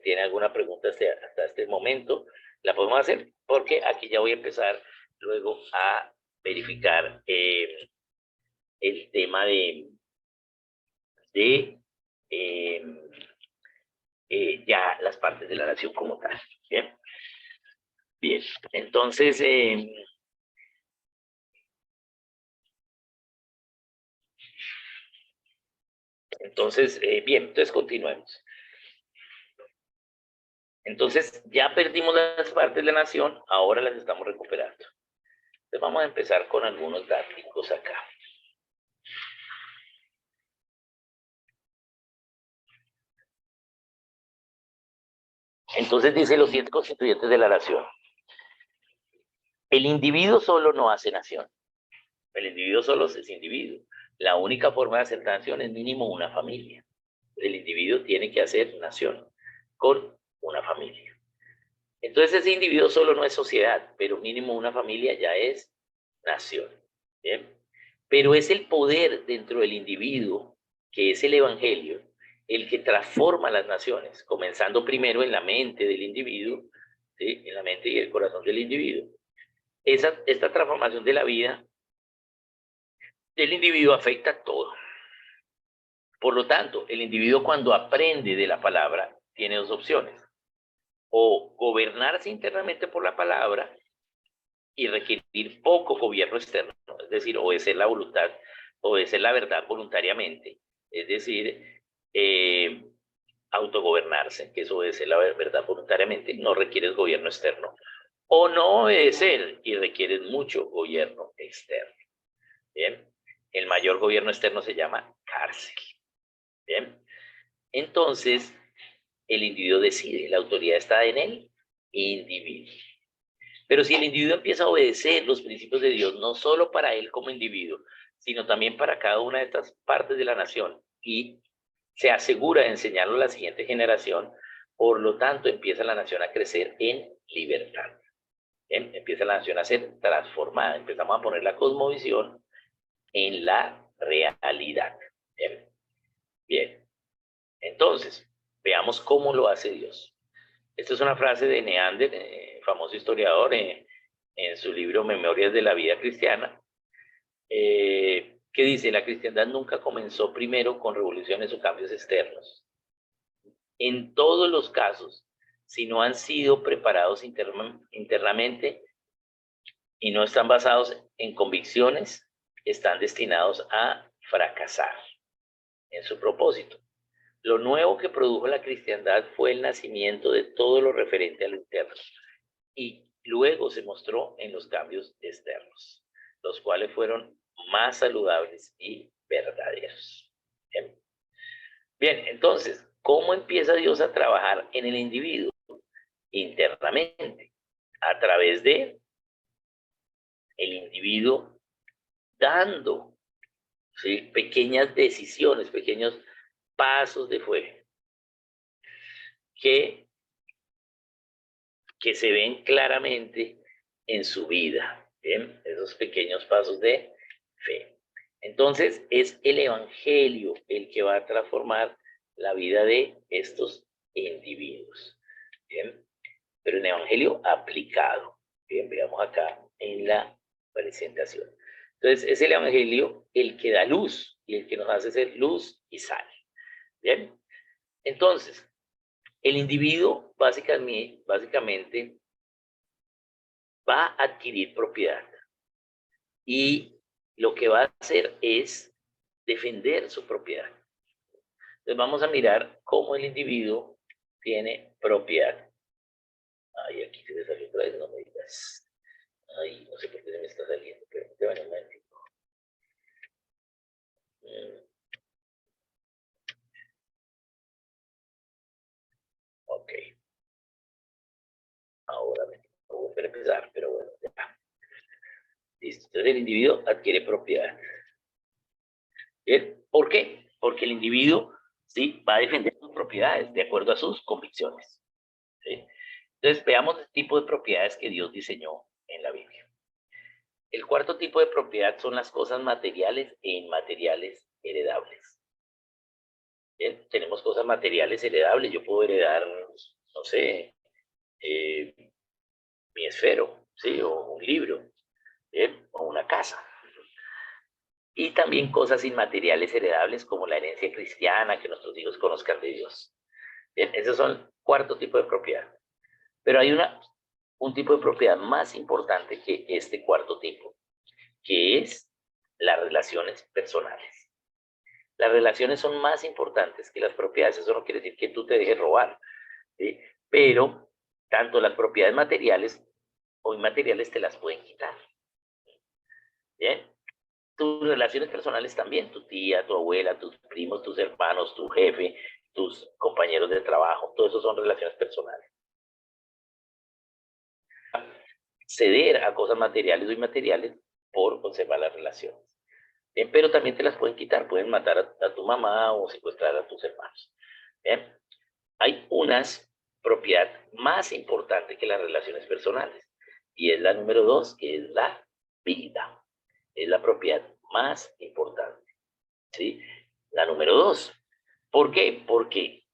tiene alguna pregunta hasta este momento, la podemos hacer porque aquí ya voy a empezar luego a verificar el tema de eh, ya las partes de la nación como tal. Bien, bien. Bien, entonces continuemos. Entonces ya perdimos las partes de la nación, ahora las estamos recuperando. Entonces vamos a empezar con algunos datos acá. Entonces dice los 7 constituyentes de la nación. El individuo solo no hace nación. El individuo solo es individuo. La única forma de hacer nación es mínimo una familia. El individuo tiene que hacer nación con una familia. Entonces ese individuo solo no es sociedad, pero mínimo una familia ya es nación. ¿Bien? Pero es el poder dentro del individuo, que es el evangelio, el que transforma las naciones, comenzando primero en la mente del individuo, ¿sí? En la mente y el corazón del individuo. Esta transformación de la vida del individuo afecta todo. Por lo tanto, el individuo cuando aprende de la palabra tiene 2 opciones. O gobernarse internamente por la palabra y requerir poco gobierno externo, es decir, obedecer la voluntad, obedecer la verdad voluntariamente, es decir, autogobernarse, que es obedecer la verdad voluntariamente, no requieres gobierno externo. O no obedecer y requieres mucho gobierno externo. Bien, el mayor gobierno externo se llama cárcel. Bien, entonces el individuo decide, la autoridad está en el individuo. Pero si el individuo empieza a obedecer los principios de Dios, no solo para él como individuo, sino también para cada una de estas partes de la nación, y se asegura de enseñarlo a la siguiente generación, por lo tanto empieza la nación a crecer en libertad. ¿Bien? Empieza la nación a ser transformada, empezamos a poner la cosmovisión en la realidad. Bien, bien. Entonces, veamos cómo lo hace Dios. Esta es una frase de Neander, famoso historiador, en su libro Memorias de la Vida Cristiana, que dice, la cristiandad nunca comenzó primero con revoluciones o cambios externos. En todos los casos, si no han sido preparados internamente y no están basados en convicciones, están destinados a fracasar en su propósito. Lo nuevo que produjo la cristiandad fue el nacimiento de todo lo referente a lo interno y luego se mostró en los cambios externos, los cuales fueron más saludables y verdaderos. Bien, entonces, ¿cómo empieza Dios a trabajar en el individuo? Internamente, a través de el individuo dando, ¿sí?, pequeñas decisiones, pequeños pasos de fe que se ven claramente en su vida, ¿bien? Esos pequeños pasos de fe. Entonces, es el evangelio el que va a transformar la vida de estos individuos, ¿bien? Pero un evangelio aplicado. Bien, veamos acá en la presentación. Entonces, es el evangelio el que da luz y el que nos hace ser luz y sal. Bien, entonces, el individuo básicamente va a adquirir propiedad y lo que va a hacer es defender su propiedad. Entonces, vamos a mirar cómo el individuo tiene propiedad. Ay, aquí se me salió otra vez, no me digas. Ay, no sé por qué se me está saliendo, pero déjame un momento. Ok, ahora me voy a empezar, pero bueno, ya. Listo. Entonces el individuo adquiere propiedad. ¿Bien? ¿Por qué? Porque el individuo, ¿sí?, va a defender sus propiedades de acuerdo a sus convicciones, ¿sí? Entonces veamos el tipo de propiedades que Dios diseñó en la Biblia. El cuarto tipo de propiedad son las cosas materiales e inmateriales heredables. Bien, tenemos cosas materiales heredables. Yo puedo heredar, no sé, mi esfero, ¿sí?, o un libro, ¿bien?, o una casa. Y también cosas inmateriales heredables como la herencia cristiana, que nuestros hijos conozcan de Dios. Bien, esos son cuarto tipo de propiedad. Pero hay un tipo de propiedad más importante que este cuarto tipo, que es las relaciones personales. Las relaciones son más importantes que las propiedades. Eso no quiere decir que tú te dejes robar, ¿sí? Pero tanto las propiedades materiales o inmateriales te las pueden quitar. Bien, tus relaciones personales también, tu tía, tu abuela, tus primos, tus hermanos, tu jefe, tus compañeros de trabajo, todo eso son relaciones personales. Ceder a cosas materiales o inmateriales por conservar las relaciones. Bien, pero también te las pueden quitar, pueden matar a tu mamá o secuestrar a tus hermanos. Bien, hay unas propiedad más importante que las relaciones personales y es la número 2, que es la vida. Es la propiedad más importante, ¿sí? La número 2. ¿Por qué? Porque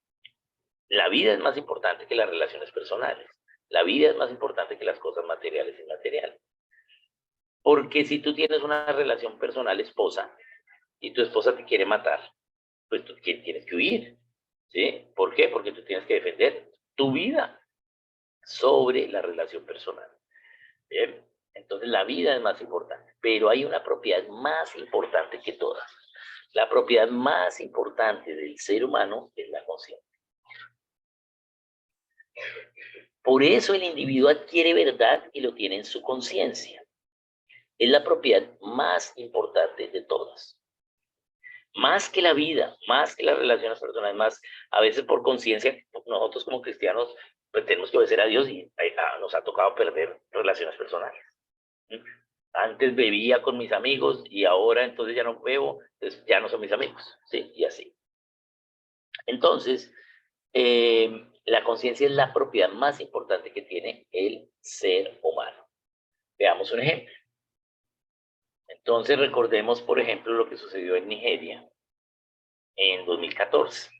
la vida es más importante que las relaciones personales. La vida es más importante que las cosas materiales y inmateriales. Porque si tú tienes una relación personal esposa y tu esposa te quiere matar, pues tú tienes que huir, ¿sí? ¿Por qué? Porque tú tienes que defender tu vida sobre la relación personal. ¿Bien? Entonces la vida es más importante, pero hay una propiedad más importante que todas. La propiedad más importante del ser humano es la conciencia. Por eso el individuo adquiere verdad y lo tiene en su conciencia. Es la propiedad más importante de todas. Más que la vida, más que las relaciones personales, más a veces por conciencia, nosotros como cristianos pues tenemos que obedecer a Dios y nos ha tocado perder relaciones personales. Antes bebía con mis amigos y ahora entonces ya no bebo, entonces ya no son mis amigos, ¿sí? Y así. Entonces, la conciencia es la propiedad más importante que tiene el ser humano. Veamos un ejemplo. Entonces, recordemos, por ejemplo, lo que sucedió en Nigeria en 2014.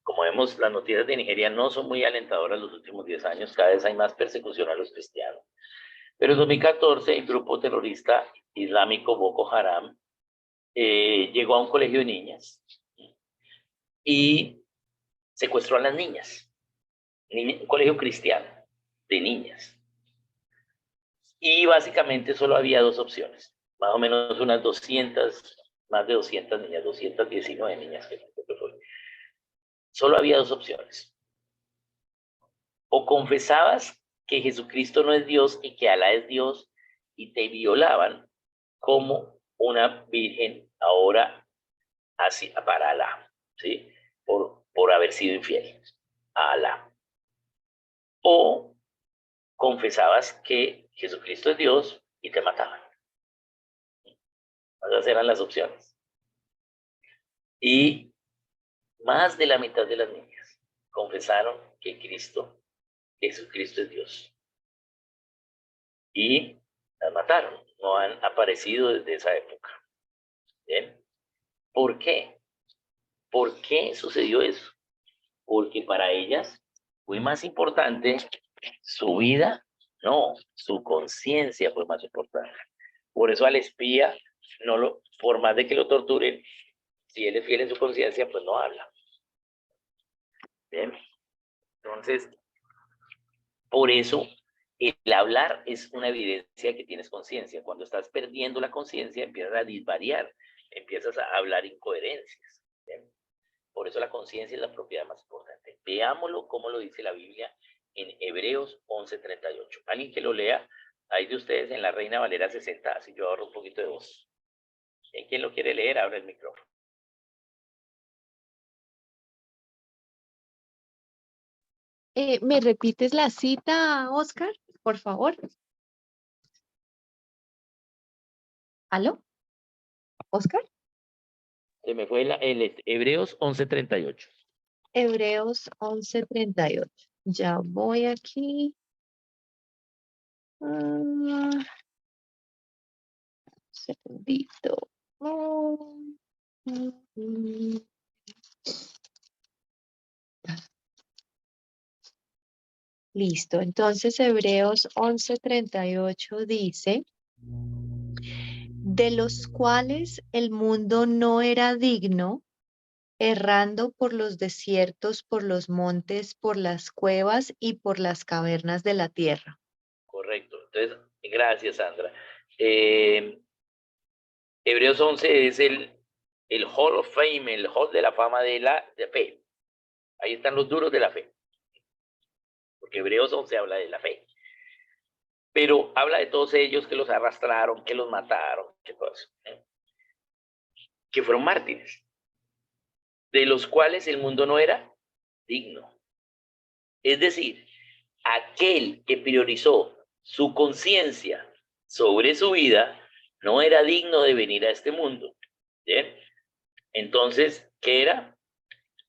Como vemos, las noticias de Nigeria no son muy alentadoras los últimos 10 años, cada vez hay más persecución a los cristianos. Pero en 2014, el grupo terrorista islámico Boko Haram llegó a un colegio de niñas y secuestró a las niñas. Un colegio cristiano de niñas. Y básicamente solo había dos opciones. Más o menos unas 200, más de 200 niñas, 219 niñas que fue. Solo había dos opciones. O confesabas que Jesucristo no es Dios y que Alá es Dios y te violaban como una virgen ahora así para Alá, ¿sí? Por haber sido infiel a Alá. O confesabas que Jesucristo es Dios y te mataban. Esas eran las opciones. Y más de la mitad de las niñas confesaron que Jesucristo es Dios. Y las mataron. No han aparecido desde esa época. ¿Bien? ¿Por qué? ¿Por qué sucedió eso? Porque para ellas fue más importante su vida, no, su conciencia fue más importante. Por eso al espía, por más de que lo torturen, si él es fiel en su conciencia, pues no habla. ¿Bien? Entonces, por eso el hablar es una evidencia que tienes conciencia. Cuando estás perdiendo la conciencia, empiezas a disvariar, empiezas a hablar incoherencias. ¿Bien? Por eso la conciencia es la propiedad más importante. Veámoslo como lo dice la Biblia en Hebreos 11:38. Alguien que lo lea, ahí de ustedes en la Reina Valera 60, así yo ahorro un poquito de voz. ¿Quién lo quiere leer? Abre el micrófono. ¿Me repites la cita, Oscar, por favor? ¿Aló? ¿Oscar? Se me fue el Hebreos 11:38. Hebreos 11:38. Ya voy aquí. Segundito. Listo. Entonces, Hebreos 11:38 dice, de los cuales el mundo no era digno, errando por los desiertos, por los montes, por las cuevas y por las cavernas de la tierra. Correcto. Entonces, gracias, Sandra. Hebreos 11 es el Hall of Fame, el Hall de la fama de la fe. Ahí están los duros de la fe. Porque Hebreos 11 habla de la fe. Pero habla de todos ellos que los arrastraron, que los mataron, que todo eso. Que fueron mártires, de los cuales el mundo no era digno. Es decir, aquel que priorizó su conciencia sobre su vida no era digno de venir a este mundo. ¿Bien? Entonces, ¿qué era?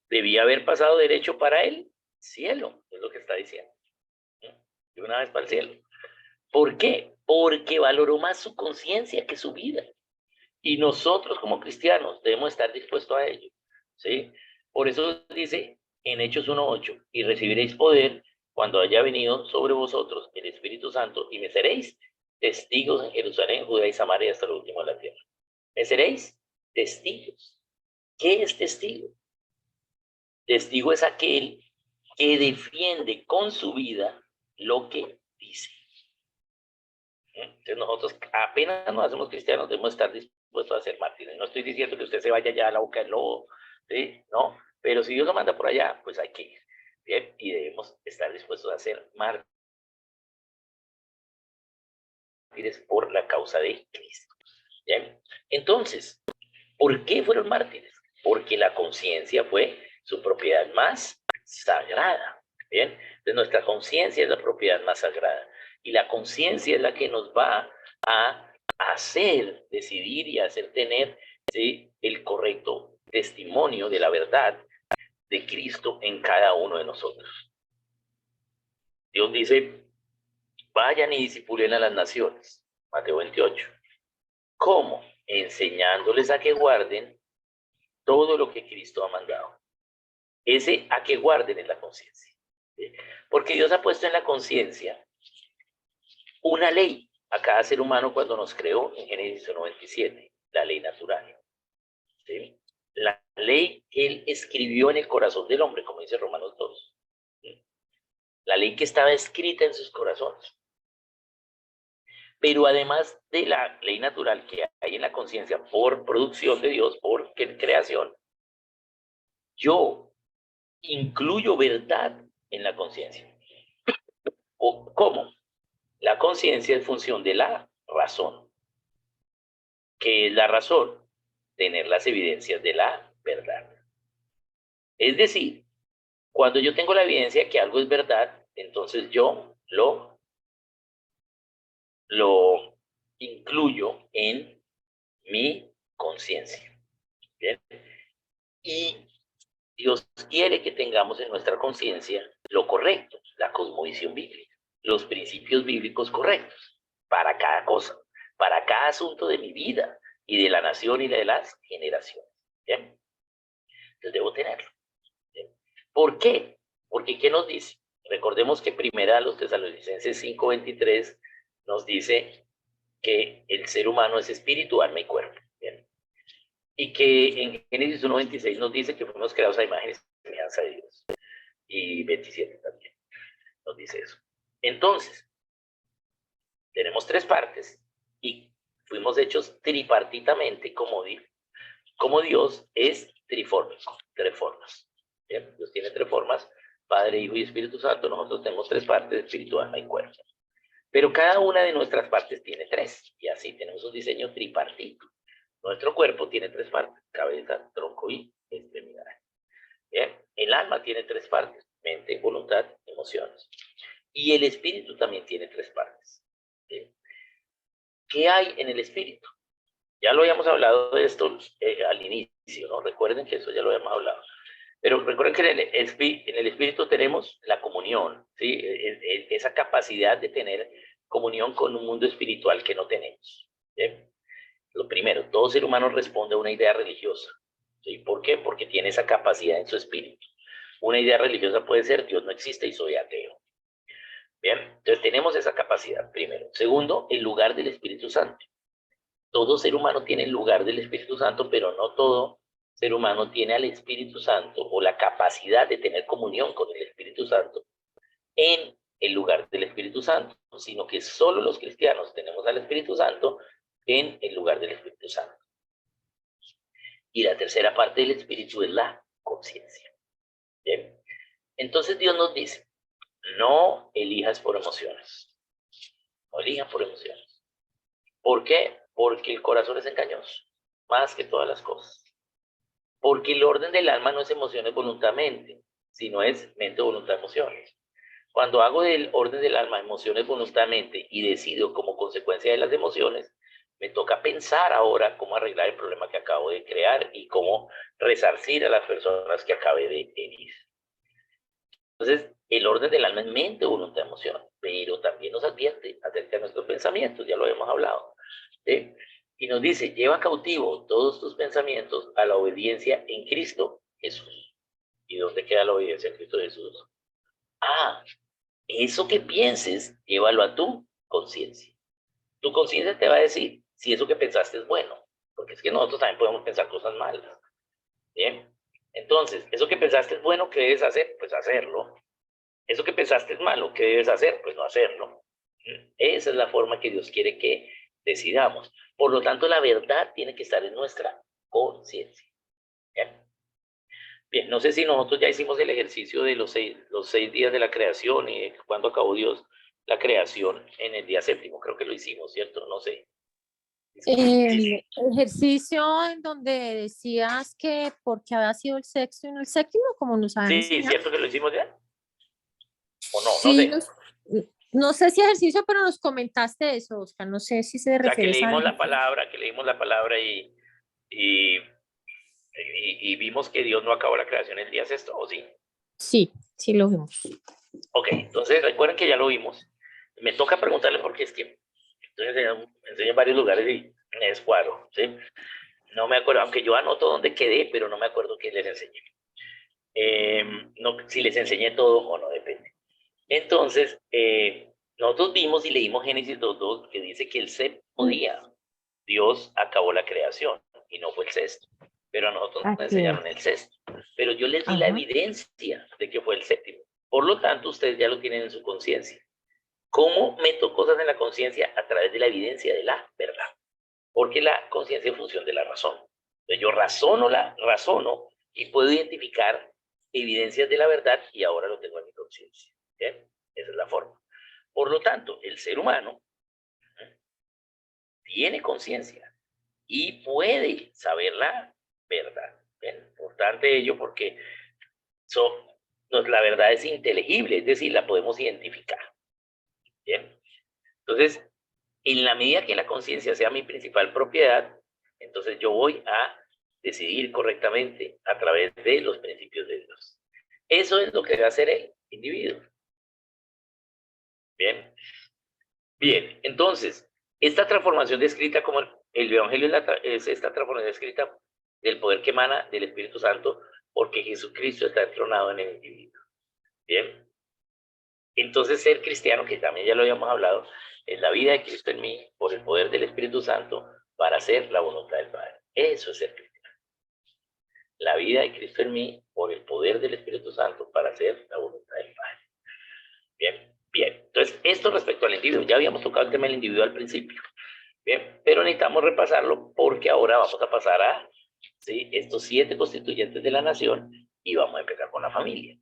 Debía haber pasado derecho para él, cielo, es lo que está diciendo. De una vez para el cielo. ¿Por qué? Porque valoró más su conciencia que su vida. Y nosotros como cristianos debemos estar dispuestos a ello. ¿Sí? Por eso dice en Hechos 1:8, y recibiréis poder cuando haya venido sobre vosotros el Espíritu Santo y me seréis testigos en Jerusalén, Judea y Samaria hasta lo último de la tierra. Me seréis testigos. ¿Qué es testigo? Testigo es aquel que defiende con su vida lo que dice. Entonces nosotros apenas nos hacemos cristianos, debemos estar dispuestos a ser mártires. No estoy diciendo que usted se vaya ya a la boca del lobo, ¿sí? No, pero si Dios lo manda por allá, pues hay que ir. Bien, y debemos estar dispuestos a ser mártires por la causa de Cristo. Bien, entonces, ¿por qué fueron mártires? Porque la conciencia fue su propiedad más sagrada. Bien, entonces nuestra conciencia es la propiedad más sagrada. Y la conciencia es la que nos va a hacer decidir y hacer tener, ¿sí?, el correcto testimonio de la verdad de Cristo en cada uno de nosotros. Dios dice, vayan y disipulen a las naciones. Mateo 28. ¿Cómo? Enseñándoles a que guarden todo lo que Cristo ha mandado. Ese a que guarden es la conciencia. ¿Sí? Porque Dios ha puesto en la conciencia una ley a cada ser humano cuando nos creó en Génesis 1:27, la ley natural. ¿Sí? la ley que él escribió en el corazón del hombre, como dice Romanos 2. La ley que estaba escrita en sus corazones. Pero además de la ley natural que hay en la conciencia por producción de Dios, por creación, yo incluyo verdad en la conciencia. ¿Cómo? La conciencia es función de la razón. ¿Qué es la razón? Tener las evidencias de la verdad. Es decir, cuando yo tengo la evidencia que algo es verdad, entonces yo lo incluyo en mi conciencia. ¿Bien? Y Dios quiere que tengamos en nuestra conciencia lo correcto, la cosmovisión bíblica, los principios bíblicos correctos para cada cosa, para cada asunto de mi vida y de la nación y de las generaciones. ¿Bien? Entonces debo tenerlo. ¿Bien? ¿Por qué? Porque ¿qué nos dice? Recordemos que primera a los Tesalonicenses 5:23 nos dice que el ser humano es espíritu, alma y cuerpo. ¿Bien? Y que en Génesis 1:26 nos dice que fuimos creados a imagen y semejanza de Dios. Y 27 también nos dice eso. Entonces, tenemos tres partes y fuimos hechos tripartitamente como Dios es trifórmico, tres formas. ¿Bien? Dios tiene tres formas, Padre, Hijo y Espíritu Santo. Nosotros tenemos tres partes, espíritu, alma y cuerpo. Pero cada una de nuestras partes tiene tres, y así tenemos un diseño tripartito. Nuestro cuerpo tiene tres partes, cabeza, tronco y extremidades. Bien, el alma tiene tres partes, mente, voluntad, emociones. Y el espíritu también tiene tres partes. Bien. ¿Qué hay en el espíritu? Ya lo habíamos hablado de esto al inicio, ¿no? Recuerden que eso ya lo habíamos hablado. Pero recuerden que en el espíritu tenemos la comunión, ¿sí? Esa capacidad de tener comunión con un mundo espiritual que no tenemos. ¿Bien? Lo primero, todo ser humano responde a una idea religiosa. ¿Sí? ¿Por qué? Porque tiene esa capacidad en su espíritu. Una idea religiosa puede ser Dios no existe y soy ateo. Bien, entonces tenemos esa capacidad, primero. Segundo, el lugar del Espíritu Santo. Todo ser humano tiene el lugar del Espíritu Santo, pero no todo ser humano tiene al Espíritu Santo o la capacidad de tener comunión con el Espíritu Santo en el lugar del Espíritu Santo, sino que solo los cristianos tenemos al Espíritu Santo en el lugar del Espíritu Santo. Y la tercera parte del Espíritu es la conciencia. Bien, entonces Dios nos dice, no elijas por emociones, no elijas por emociones. ¿Por qué? Porque el corazón es engañoso, más que todas las cosas. Porque el orden del alma no es emociones voluntariamente, sino es mente, voluntad, emociones. Cuando hago del orden del alma emociones voluntariamente y decido como consecuencia de las emociones, me toca pensar ahora cómo arreglar el problema que acabo de crear y cómo resarcir a las personas que acabé de herir. Entonces, el orden del alma es mente, voluntad, emoción, pero también nos advierte acerca de nuestros pensamientos, ya lo hemos hablado. ¿Sí? Y nos dice, lleva cautivo todos tus pensamientos a la obediencia en Cristo Jesús. ¿Y dónde queda la obediencia en Cristo Jesús? Ah, eso que pienses, llévalo a tu conciencia. Tu conciencia te va a decir si eso que pensaste es bueno, porque es que nosotros también podemos pensar cosas malas. ¿Bien? Entonces, eso que pensaste es bueno, ¿qué debes hacer? Pues hacerlo. Eso que pensaste es malo, ¿qué debes hacer? Pues no hacerlo. Esa es la forma que Dios quiere que decidamos. Por lo tanto, la verdad tiene que estar en nuestra conciencia. Bien. Bien, no sé si nosotros ya hicimos el ejercicio de los seis días de la creación y cuando acabó Dios la creación en el día séptimo. Creo que lo hicimos, ¿cierto? No sé. El ejercicio en donde decías que porque había sido el sexto y no el séptimo, como nos habían Sí, enseñado. ¿cierto que lo hicimos ya? ¿O no? No Sí, sé. no sé si ejercicio, pero nos comentaste eso, Oscar. No sé si se O sea, que refieres leímos al... la palabra y, y vimos que Dios no acabó la creación el día sexto, ¿o sí? Sí, sí lo vimos. Ok, entonces recuerden que ya lo vimos. Me toca preguntarle porque es que entonces enseño en varios lugares y me descuadro, ¿sí? No me acuerdo, aunque yo anoto dónde quedé, pero no me acuerdo qué les enseñé. No, si les enseñé todo o no, depende. Entonces, nosotros vimos y leímos Génesis 2:2 que dice que el séptimo día Dios acabó la creación y no fue el sexto. pero a nosotros nos Así enseñaron es. el sexto. Pero yo les di la Ajá. evidencia de que fue el séptimo. Por lo tanto, ustedes ya lo tienen en su conciencia. ¿Cómo meto cosas en la conciencia? A través de la evidencia de la verdad. Porque la conciencia es función de la razón. Entonces yo razono y puedo identificar evidencias de la verdad y ahora lo tengo en mi conciencia. ¿Bien? Esa es la forma. Por lo tanto, el ser humano tiene conciencia y puede saber la verdad. ¿Bien? Importante ello porque la verdad es inteligible, es decir, la podemos identificar. ¿Bien? Entonces, en la medida que la conciencia sea mi principal propiedad, entonces yo voy a decidir correctamente a través de los principios de Dios. Eso es lo que va a hacer el individuo. Bien. Bien, entonces, esta transformación descrita como el Evangelio es esta transformación descrita del poder que emana del Espíritu Santo porque Jesucristo está entronado en el individuo. Bien. Entonces, ser cristiano, que también ya lo habíamos hablado, es la vida de Cristo en mí por el poder del Espíritu Santo para hacer la voluntad del Padre. Eso es ser cristiano. La vida de Cristo en mí por el poder del Espíritu Santo para hacer la voluntad del Padre. Bien, bien. Entonces, esto respecto al individuo. Ya habíamos tocado el tema del individuo al principio. Bien, pero necesitamos repasarlo porque ahora vamos a pasar a ¿sí? estos 7 constituyentes de la nación y vamos a empezar con la familia.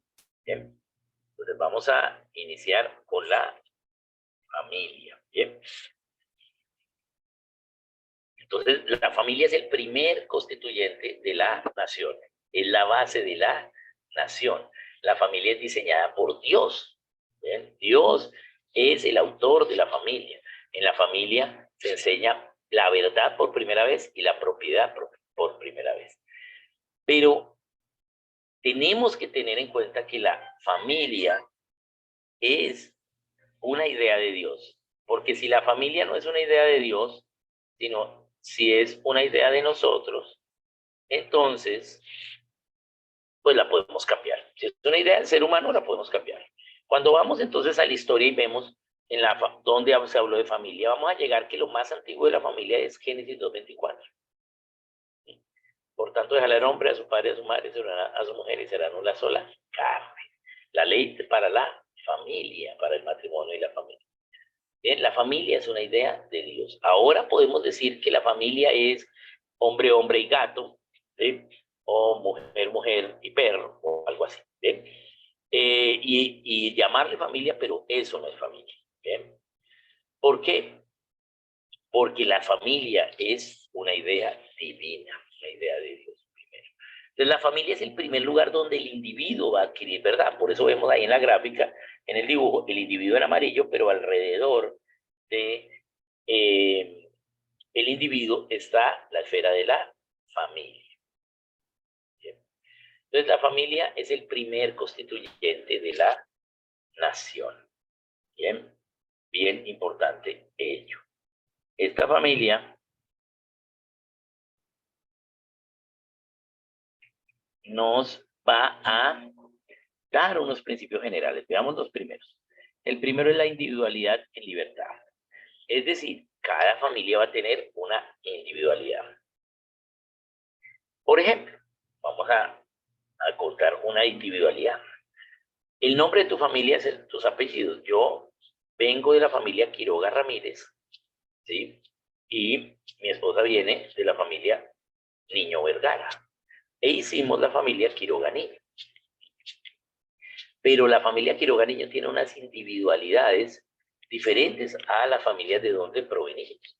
Bien. Entonces vamos a iniciar con la familia. Bien. Entonces, la familia es el primer constituyente de la nación, es la base de la nación. La familia es diseñada por Dios. ¿Bien? Dios es el autor de la familia. En la familia se enseña la verdad por primera vez y la propiedad por primera vez. Pero tenemos que tener en cuenta que la familia es una idea de Dios. Porque si la familia no es una idea de Dios, sino si es una idea de nosotros, entonces, pues la podemos cambiar. Si es una idea del ser humano, la podemos cambiar. Cuando vamos entonces a la historia y vemos en donde se habló de familia, vamos a llegar que lo más antiguo de la familia es Génesis 2:24. Por tanto, dejará el hombre a su padre y a su madre, se unirá a su mujer y serán una sola carne. La ley para la familia, para el matrimonio y la familia. Bien, la familia es una idea de Dios. Ahora podemos decir que la familia es hombre, hombre y gato, ¿sí? O mujer, mujer y perro, o algo así. ¿Bien? Y llamarle familia, pero eso no es familia. ¿Bien? ¿Por qué? Porque la familia es una idea divina, una idea de Dios primero. Entonces la familia es el primer lugar donde el individuo va a adquirir verdad. Por eso vemos ahí en la gráfica, en el dibujo, el individuo en amarillo, pero alrededor de el individuo está la esfera de la familia. ¿Bien? Entonces la familia es el primer constituyente de la nación. Bien, bien importante ello. Esta familia nos va a dar unos principios generales. Veamos los primeros. El primero es la individualidad en libertad. Es decir, cada familia va a tener una individualidad. Por ejemplo, vamos a contar una individualidad. El nombre de tu familia es tus apellidos. Yo vengo de la familia Quiroga Ramírez, ¿sí? Y mi esposa viene de la familia Niño Vergara. E hicimos la familia Quiroga Niño. Pero la familia Quiroga Niño tiene unas individualidades diferentes a las familias de donde provenimos.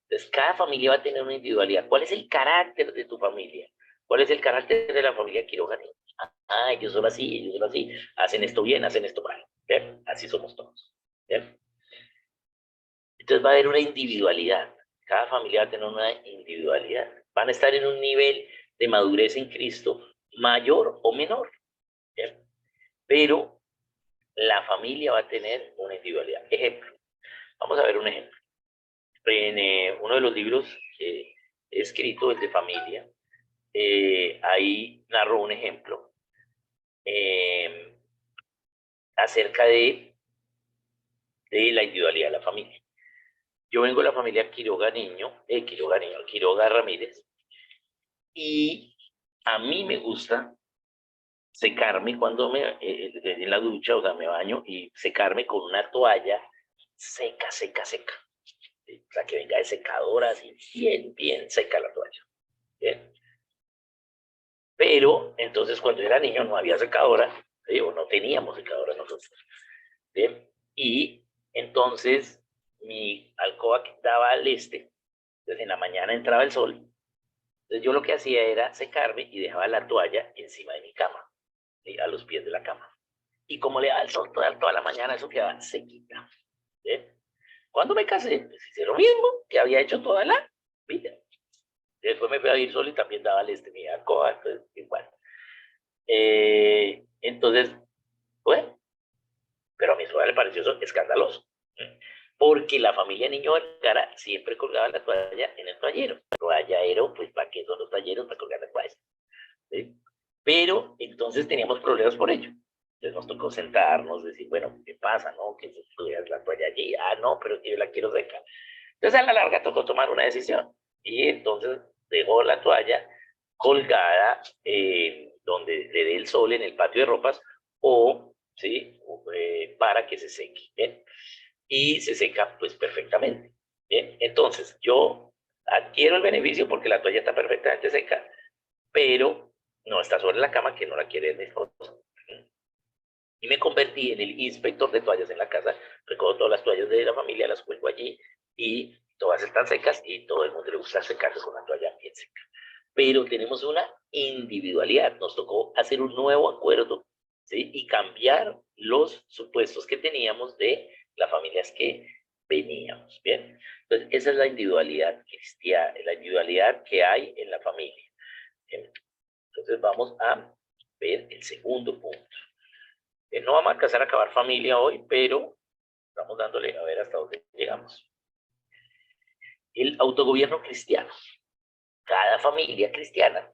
Entonces, cada familia va a tener una individualidad. ¿Cuál es el carácter de tu familia? ¿Cuál es el carácter de la familia Quiroga Niño? Ah, ellos son así, hacen esto bien, hacen esto mal. ¿Bien? Así somos todos. ¿Bien? Entonces va a haber una individualidad. Cada familia va a tener una individualidad. Van a estar en un nivel de madurez en Cristo mayor o menor. ¿Bien? Pero la familia va a tener una individualidad. Ejemplo. Vamos a ver un ejemplo. En uno de los libros que he escrito, el de familia, ahí narro un ejemplo acerca de la individualidad de la familia. Yo vengo de la familia Quiroga Ramírez, Y a mí me gusta secarme cuando en la ducha, o sea, me baño y secarme con una toalla seca, seca, seca. ¿Sí? O sea, que venga de secadora, así bien, bien seca la toalla. Bien. Pero entonces cuando era niño no había secadora, ¿sí? O no teníamos secadora nosotros. Bien. Y entonces mi alcoba daba al este, entonces en la mañana entraba el sol, entonces yo lo que hacía era secarme y dejaba la toalla encima de mi cama, ¿sí? A los pies de la cama. Y como le daba el sol toda la mañana, eso quedaba sequita. ¿Bien? Cuando me casé, pues hice lo mismo que había hecho toda la vida. Después me fui a vivir solo y también daba al este mi alcoba, entonces igual. Entonces, bueno, pero a mi suegra le pareció eso escandaloso, porque la familia Niño Vergara siempre colgaba la toalla en el toallero. Toalladero, pues, ¿para qué son los talleros? Para colgar la toalla. ¿Sí? Pero entonces teníamos problemas por ello. Entonces nos tocó sentarnos, decir, bueno, ¿qué pasa? ¿No? Que tú dejas la toalla allí. Ah, no, pero yo la quiero seca. Entonces a la larga tocó tomar una decisión. Y entonces dejó la toalla colgada donde le dé el sol en el patio de ropas o, ¿sí? Para que se seque. ¿Bien? Y se seca pues perfectamente. ¿Bien? Entonces yo adquiero el beneficio porque la toalla está perfectamente seca, pero no está sobre la cama que no la quiere mi esposa. Y me convertí en el inspector de toallas en la casa, recojo todas las toallas de la familia, las cuelgo allí y todas están secas y todo el mundo le gusta secarse con la toalla bien seca. Pero tenemos una individualidad, nos tocó hacer un nuevo acuerdo, ¿sí? Y cambiar los supuestos que teníamos de las familias que veníamos, ¿bien? Entonces, esa es la individualidad cristiana, la individualidad que hay en la familia. ¿Bien? Entonces, vamos a ver el segundo punto. No vamos a alcanzar a acabar familia hoy, pero estamos dándole a ver hasta dónde llegamos. El autogobierno cristiano. Cada familia cristiana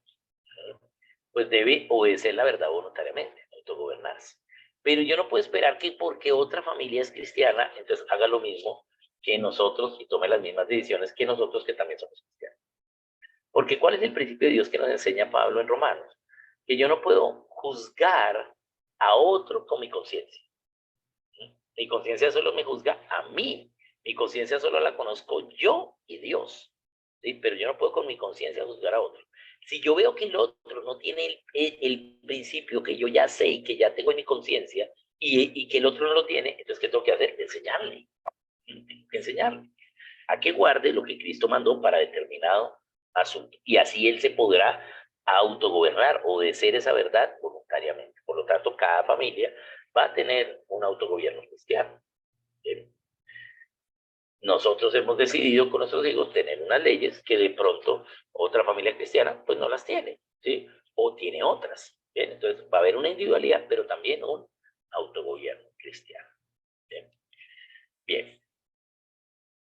pues debe obedecer la verdad voluntariamente, autogobernarse. Pero yo no puedo esperar que porque otra familia es cristiana, entonces haga lo mismo que nosotros y tome las mismas decisiones que nosotros que también somos cristianos. Porque ¿cuál es el principio de Dios que nos enseña Pablo en Romanos? Que yo no puedo juzgar a otro con mi conciencia. Mi conciencia solo me juzga a mí. Mi conciencia solo la conozco yo y Dios. ¿Sí? Pero yo no puedo con mi conciencia juzgar a otro. Si yo veo que el otro no tiene el principio que yo ya sé y que ya tengo en mi conciencia y que el otro no lo tiene, entonces ¿qué tengo que hacer? Enseñarle. Enseñarle a que guarde lo que Cristo mandó para determinado asunto. Y así él se podrá autogobernar, obedecer esa verdad voluntariamente. Por lo tanto, cada familia va a tener un autogobierno cristiano. Nosotros hemos decidido con nuestros hijos tener unas leyes que de pronto otra familia cristiana pues no las tiene, ¿sí? O tiene otras. ¿Bien? Entonces va a haber una individualidad, pero también un autogobierno cristiano. Bien. Bien.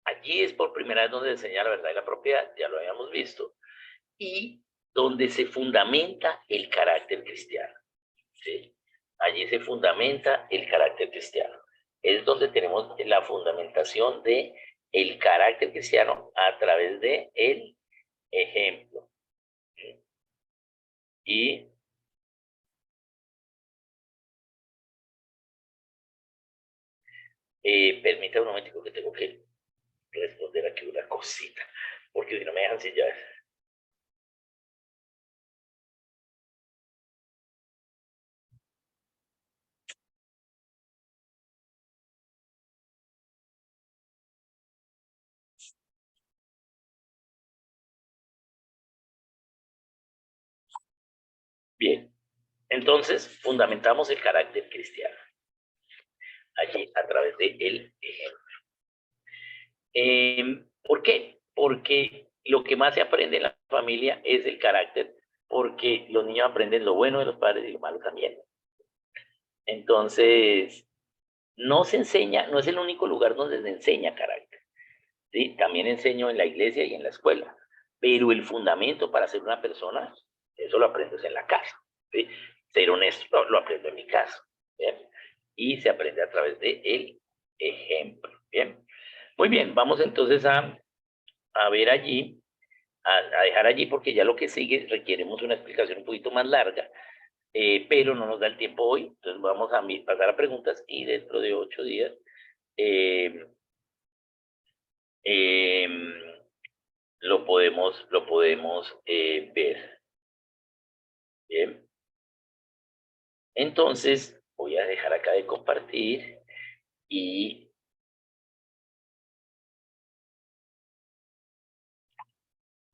Allí es por primera vez donde se enseña la verdad y la propiedad, ya lo habíamos visto, y donde se fundamenta el carácter cristiano. ¿Sí? Allí se fundamenta el carácter cristiano. Es donde tenemos la fundamentación de el carácter cristiano a través de el ejemplo. Y permítame un momento que tengo que responder aquí una cosita, porque si no me dejan sin llaves. Bien, entonces fundamentamos el carácter cristiano allí a través de el ejemplo. ¿Por qué? Porque lo que más se aprende en la familia es el carácter, porque los niños aprenden lo bueno de los padres y lo malo también. Entonces, no se enseña, no es el único lugar donde se enseña carácter. ¿Sí? También enseño en la iglesia y en la escuela, pero el fundamento para ser una persona, eso lo aprendes en la casa. ¿Sí? Ser honesto lo aprendo en mi casa. ¿Bien? Y se aprende a través de el ejemplo. Bien. Muy bien, vamos entonces a ver allí a dejar allí porque ya lo que sigue requeremos una explicación un poquito más larga, pero no nos da el tiempo hoy, entonces vamos a pasar a preguntas y dentro de 8 días lo podemos ver. Bien. Entonces, voy a dejar acá de compartir y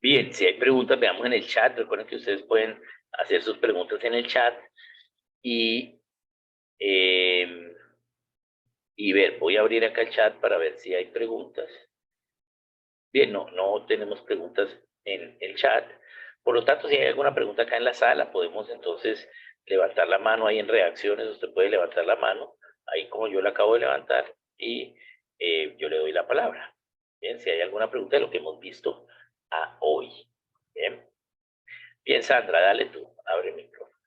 bien, si hay preguntas, veamos en el chat. Recuerden que ustedes pueden hacer sus preguntas en el chat y ver, voy a abrir acá el chat para ver si hay preguntas. Bien, no tenemos preguntas en el chat. Por lo tanto, si hay alguna pregunta acá en la sala, podemos entonces levantar la mano ahí en reacciones. Usted puede levantar la mano, ahí como yo la acabo de levantar, y yo le doy la palabra. Bien, si hay alguna pregunta de lo que hemos visto hoy. Bien. Bien, Sandra, dale tú, abre el micrófono.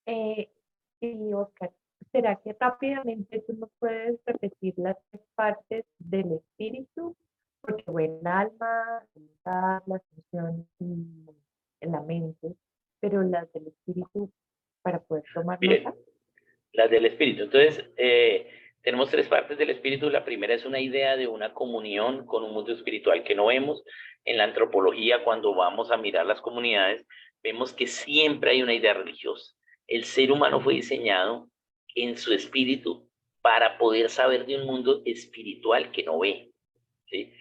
Sí, Oscar, ¿será que rápidamente tú nos puedes repetir las 3 partes del espíritu? Porque bueno, el alma, las emociones y la mente, pero las del espíritu para poder tomar Bien, nota. las del espíritu. Entonces, tenemos 3 partes del espíritu. La primera es una idea de una comunión con un mundo espiritual que no vemos. En la antropología, cuando vamos a mirar las comunidades, vemos que siempre hay una idea religiosa. El ser humano fue diseñado en su espíritu para poder saber de un mundo espiritual que no ve, ¿sí?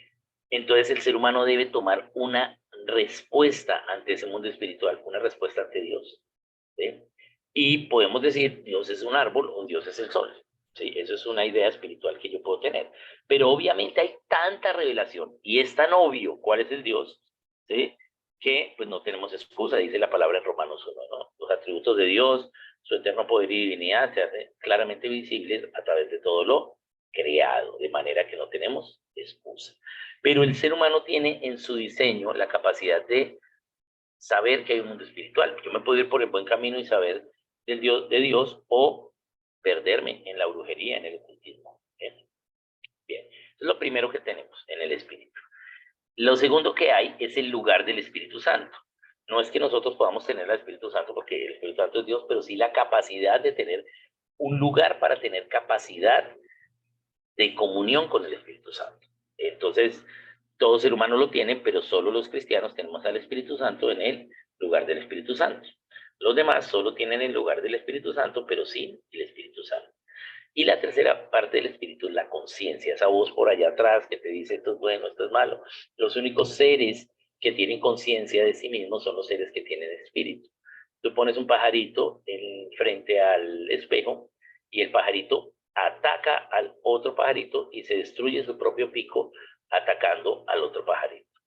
Entonces el ser humano debe tomar una respuesta ante ese mundo espiritual, una respuesta ante Dios, ¿sí? Y podemos decir, Dios es un árbol, o Dios es el sol, ¿sí? Eso es una idea espiritual que yo puedo tener. Pero obviamente hay tanta revelación y es tan obvio cuál es el Dios, ¿sí? Que pues no tenemos excusa, dice la palabra en Romanos 1, ¿no? Los atributos de Dios, su eterno poder y divinidad se hacen claramente visibles a través de todo lo creado, de manera que no tenemos excusa. Pero el ser humano tiene en su diseño la capacidad de saber que hay un mundo espiritual. Yo me puedo ir por el buen camino y saber de Dios o perderme en la brujería, en el ocultismo. Bien, eso es lo primero que tenemos en el espíritu. Lo segundo que hay es el lugar del Espíritu Santo. No es que nosotros podamos tener al Espíritu Santo porque el Espíritu Santo es Dios, pero sí la capacidad de tener un lugar para tener capacidad de comunión con el Espíritu Santo. Entonces, todo ser humano lo tiene, pero solo los cristianos tenemos al Espíritu Santo en el lugar del Espíritu Santo. Los demás solo tienen el lugar del Espíritu Santo, pero sin el Espíritu Santo. Y la tercera parte del espíritu es la conciencia, esa voz por allá atrás que te dice esto es bueno, esto es malo. Los únicos seres que tienen conciencia de sí mismos son los seres que tienen espíritu. Tú pones un pajarito frente al espejo y el pajarito ataca al otro pajarito y se destruye su propio pico atacando al otro pajarito.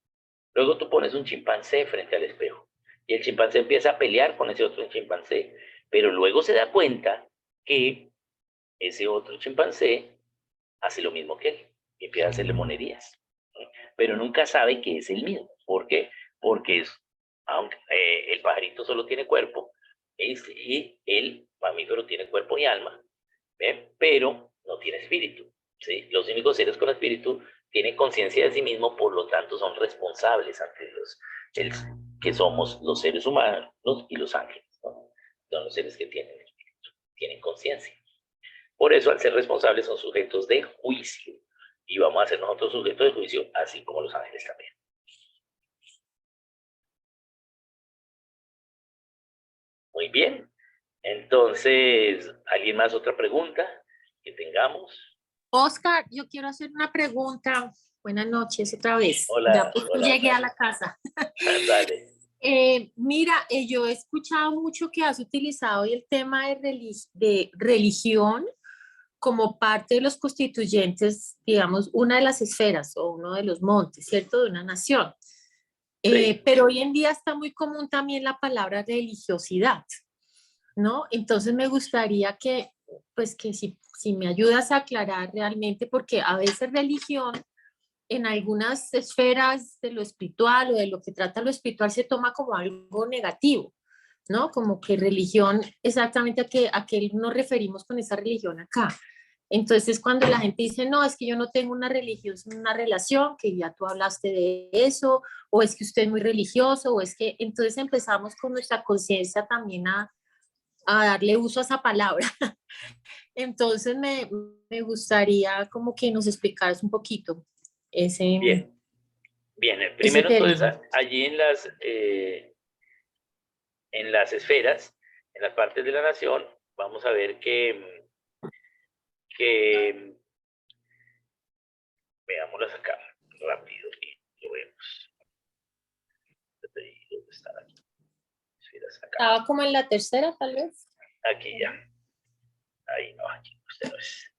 Luego tú pones un chimpancé frente al espejo y el chimpancé empieza a pelear con ese otro chimpancé, pero luego se da cuenta que ese otro chimpancé hace lo mismo que él y empieza a hacerle monerías, ¿no? Pero nunca sabe que es el mismo. ¿Por qué? Porque aunque el pajarito solo tiene cuerpo y el mamífero tiene cuerpo y alma, pero no tiene espíritu, ¿sí? Los únicos seres con espíritu tienen conciencia de sí mismo, por lo tanto son responsables ante Dios, que somos los seres humanos y los ángeles, ¿no? Son los seres que tienen espíritu, tienen conciencia. Por eso, al ser responsables, son sujetos de juicio. Y vamos a ser nosotros sujetos de juicio, así como los ángeles también. Muy bien. Entonces, ¿alguien más otra pregunta que tengamos? Oscar, yo quiero hacer una pregunta. Buenas noches otra vez. Hola, Ya pues, hola, llegué hola. a la casa. Dale. Mira, yo he escuchado mucho que has utilizado el tema de religión como parte de los constituyentes, digamos, una de las esferas o uno de los montes, ¿cierto? De una nación. Sí. Pero hoy en día está muy común también la palabra religiosidad, ¿no? Entonces me gustaría que, pues que si me ayudas a aclarar realmente, porque a veces religión en algunas esferas de lo espiritual o de lo que trata lo espiritual se toma como algo negativo, ¿no? Como que religión, exactamente a qué nos referimos con esa religión acá. Entonces, cuando la gente dice, no, es que yo no tengo una religión, una relación, que ya tú hablaste de eso, o es que usted es muy religioso, o es que, entonces empezamos con nuestra conciencia también a darle uso a esa palabra. Entonces, me gustaría como que nos explicaras un poquito ese, Bien, bien. ese Primero, entonces, término. allí en las esferas, en las partes de la nación, vamos a ver que veámoslas acá rápido y lo vemos. ¿Dónde están aquí? Esferas acá. Estaba como en la tercera, tal vez. Aquí ya. Ahí no, aquí usted no es.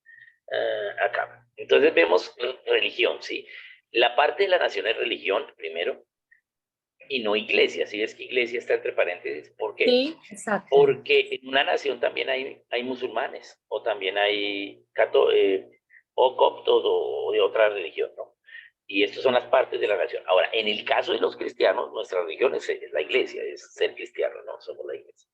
Acá. Entonces vemos religión, ¿sí? La parte de la nación es religión, primero, y no iglesia. Si ves que iglesia está entre paréntesis, ¿por qué? Sí, exacto. Porque en una nación también hay musulmanes, o también hay o coptos o de otra religión, ¿no? Y estas son las partes de la nación. Ahora, en el caso de los cristianos, nuestra religión es la iglesia, es ser cristiano, ¿no? Somos la iglesia.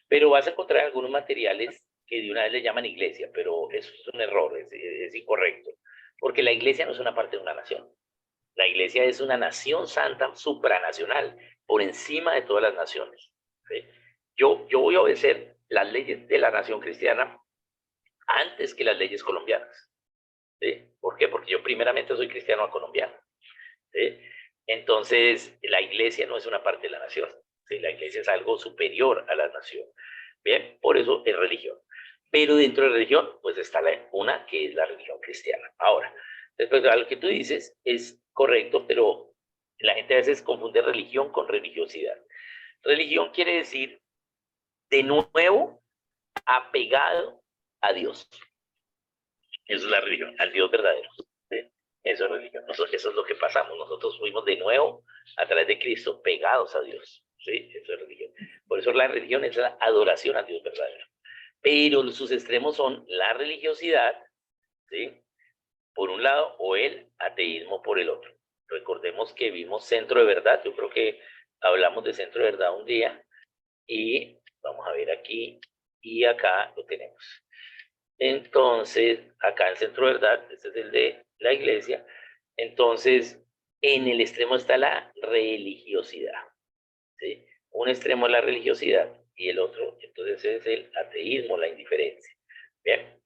Pero vas a encontrar algunos materiales que de una vez le llaman iglesia, pero eso es un error, es incorrecto, porque la iglesia no es una parte de una nación. La iglesia es una nación santa supranacional, por encima de todas las naciones. ¿Sí? Yo voy a obedecer las leyes de la nación cristiana antes que las leyes colombianas. ¿Sí? ¿Por qué? Porque yo primeramente soy cristiano colombiano. ¿Sí? Entonces, la iglesia no es una parte de la nación. ¿Sí? La iglesia es algo superior a la nación. Bien, por eso es religión. Pero dentro de religión, pues está una que es la religión cristiana. Ahora, respecto a lo que tú dices, es correcto, pero la gente a veces confunde religión con religiosidad. Religión quiere decir, de nuevo, apegado a Dios. Eso es la religión, al Dios verdadero. ¿Sí? Eso es religión. Eso es lo que pasamos. Nosotros fuimos de nuevo, a través de Cristo, pegados a Dios. ¿Sí? Eso es religión. Por eso la religión es la adoración al Dios verdadero. Pero sus extremos son la religiosidad, ¿sí? Por un lado, o el ateísmo por el otro. Recordemos que vimos Centro de Verdad, yo creo que hablamos de Centro de Verdad un día, y vamos a ver aquí, y acá lo tenemos. Entonces, acá en Centro de Verdad, este es el de la iglesia, entonces, en el extremo está la religiosidad, ¿sí? Un extremo es la religiosidad, y el otro, entonces, es el ateísmo, la indiferencia. Bien,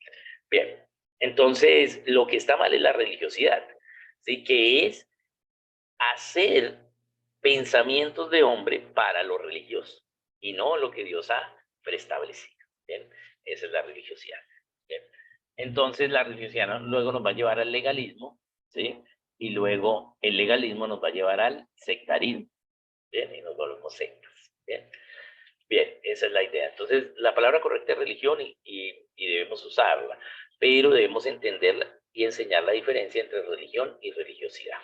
bien. Entonces, lo que está mal es la religiosidad, ¿sí? Que es hacer pensamientos de hombre para lo religioso y no lo que Dios ha preestablecido. ¿Bien? Esa es la religiosidad. ¿Bien? Entonces, la religiosidad luego nos va a llevar al legalismo, ¿sí? Y luego el legalismo nos va a llevar al sectarismo. ¿Bien? Y nos volvemos sectas. ¿Bien? Bien, esa es la idea. Entonces, la palabra correcta es religión y debemos usarla, pero debemos entenderla y enseñar la diferencia entre religión y religiosidad.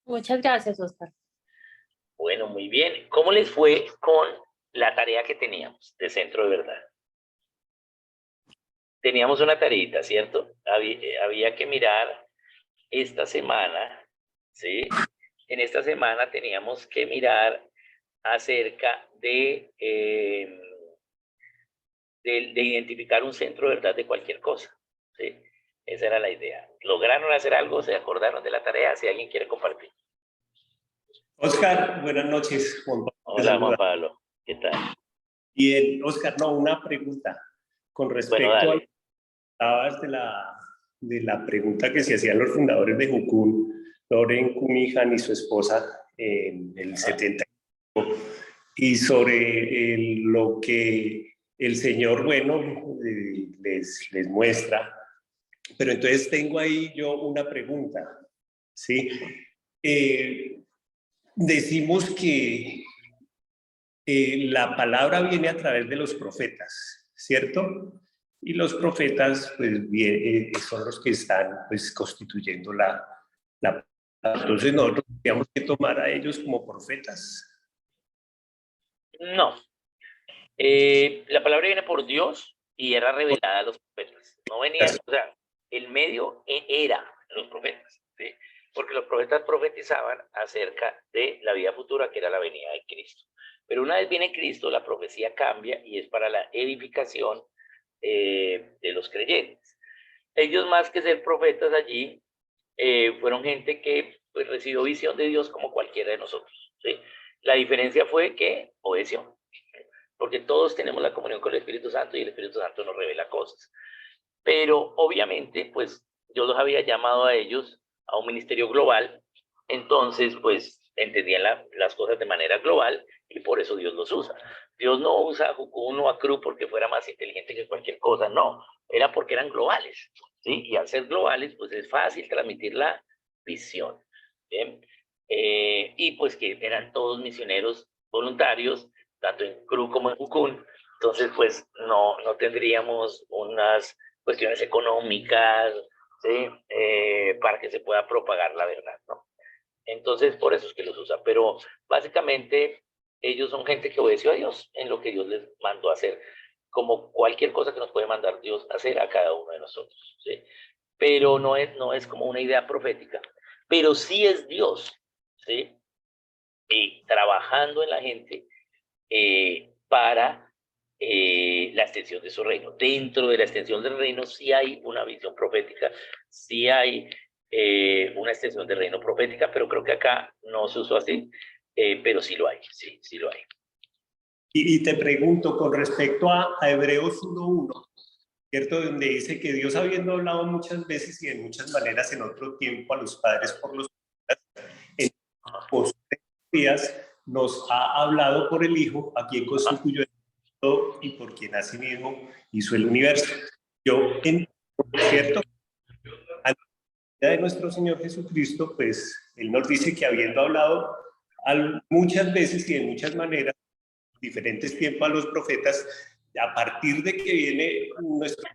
Muchas gracias, Oscar. Bueno, muy bien. ¿Cómo les fue con la tarea que teníamos de Centro de Verdad? Teníamos una tareita, ¿cierto? Había que mirar esta semana, ¿sí? En esta semana teníamos que mirar acerca de identificar un centro de verdad de cualquier cosa. ¿Sí? Esa era la idea. ¿Lograron hacer algo? ¿Se acordaron de la tarea? Si alguien quiere compartir. Oscar, buenas noches. Juan Pablo, Hola, Juan Pablo. ¿Qué tal? Bien, Oscar, no, una pregunta con respecto Bueno, a dale. hablabas de la pregunta que se hacían los fundadores de Jukun, Loren Kumijan y su esposa en el 70, y sobre lo que el Señor, bueno, les muestra. Pero entonces tengo ahí yo una pregunta, ¿sí? Decimos que la palabra viene a través de los profetas, ¿cierto? Y los profetas, pues, son los que están, pues, constituyendo la. Entonces nosotros tenemos que tomar a ellos como profetas. No. La palabra viene por Dios y era revelada a los profetas. No venía, o sea, el medio era los profetas, ¿sí? Porque los profetas profetizaban acerca de la vida futura, que era la venida de Cristo. Pero una vez viene Cristo, la profecía cambia y es para la edificación de los creyentes. Ellos, más que ser profetas allí, fueron gente que pues, recibió visión de Dios como cualquiera de nosotros, ¿sí? La diferencia fue que obedeció, porque todos tenemos la comunión con el Espíritu Santo y el Espíritu Santo nos revela cosas. Pero obviamente, pues Dios los había llamado a ellos a un ministerio global, entonces pues entendían las cosas de manera global y por eso Dios los usa. Dios no usa a Jukun o a Cru porque fuera más inteligente que cualquier cosa, no, era porque eran globales, ¿sí? Y al ser globales, pues es fácil transmitir la visión, ¿bien? Y pues que eran todos misioneros voluntarios, tanto en Cru como en Jukun, entonces pues no tendríamos unas cuestiones económicas, ¿sí? Para que se pueda propagar la verdad, ¿no? Entonces, por eso es que los usa. Pero básicamente, ellos son gente que obedeció a Dios en lo que Dios les mandó a hacer, como cualquier cosa que nos puede mandar Dios a hacer a cada uno de nosotros, ¿sí? Pero no es como una idea profética, pero sí es Dios, ¿sí? Y trabajando en la gente para la extensión de su reino. Dentro de la extensión del reino sí hay una visión profética, sí hay una extensión del reino profética, pero creo que acá no se usó así, pero sí lo hay, sí lo hay. Y te pregunto con respecto a Hebreos 1:1, ¿cierto? Donde dice que Dios, habiendo hablado muchas veces y de muchas maneras en otro tiempo a los padres por los en posteriores días, nos ha hablado por el Hijo, a quien constituyó el mundo y por quien asimismo hizo el universo. Yo entiendo, ¿cierto? A la vida de nuestro Señor Jesucristo, pues Él nos dice que habiendo hablado muchas veces y de muchas maneras, diferentes tiempos a los profetas, a partir de que viene nuestro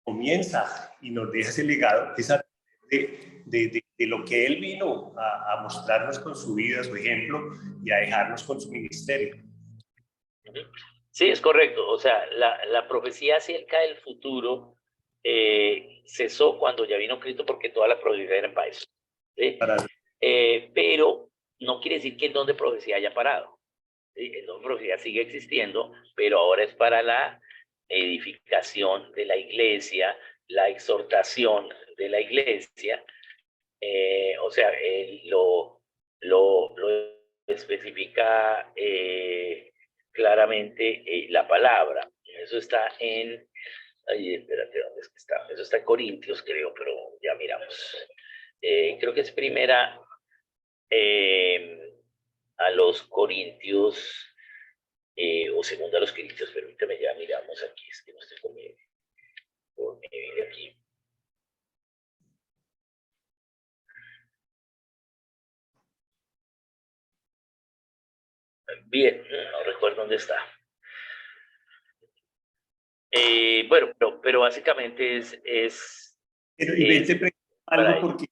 comienza y nos deja ese legado, esa de lo que Él vino a mostrarnos con su vida, su ejemplo, y a dejarnos con su ministerio. Sí, es correcto. O sea, la profecía acerca del futuro cesó cuando ya vino Cristo porque toda la profecía era para eso, ¿sí? Pero no quiere decir que el don de profecía haya parado, ¿sí? El don de profecía sigue existiendo, pero ahora es para la edificación de la iglesia, la exhortación de la iglesia. O sea, lo especifica claramente la palabra. Eso está en, ay, espérate, ¿dónde es que está? Eso está en Corintios, creo, pero ya miramos. Creo que es primera a los Corintios, o segunda a los Corintios, permítame, ya miramos aquí, es que no estoy con mi Biblia aquí. Bien, no recuerdo dónde está. Bueno, pero básicamente es Pero, y te pregunto algo porque...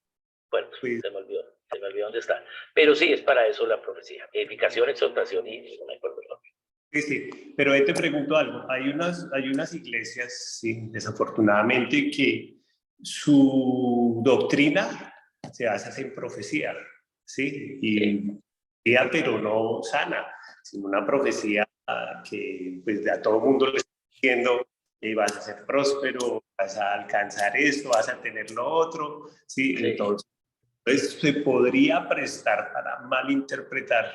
Bueno, pues, se me olvidó dónde está. Pero sí, es para eso la profecía. Edificación, exhortación y no me acuerdo el nombre. sí, pero te pregunto algo. Hay unas iglesias, sí, desafortunadamente, que su doctrina se basa en profecía, ¿sí? Y pero no sana, sino una profecía que pues a todo mundo le está diciendo vas a ser próspero, vas a alcanzar esto, vas a tener lo otro, ¿sí? Sí. Entonces se podría prestar para malinterpretar,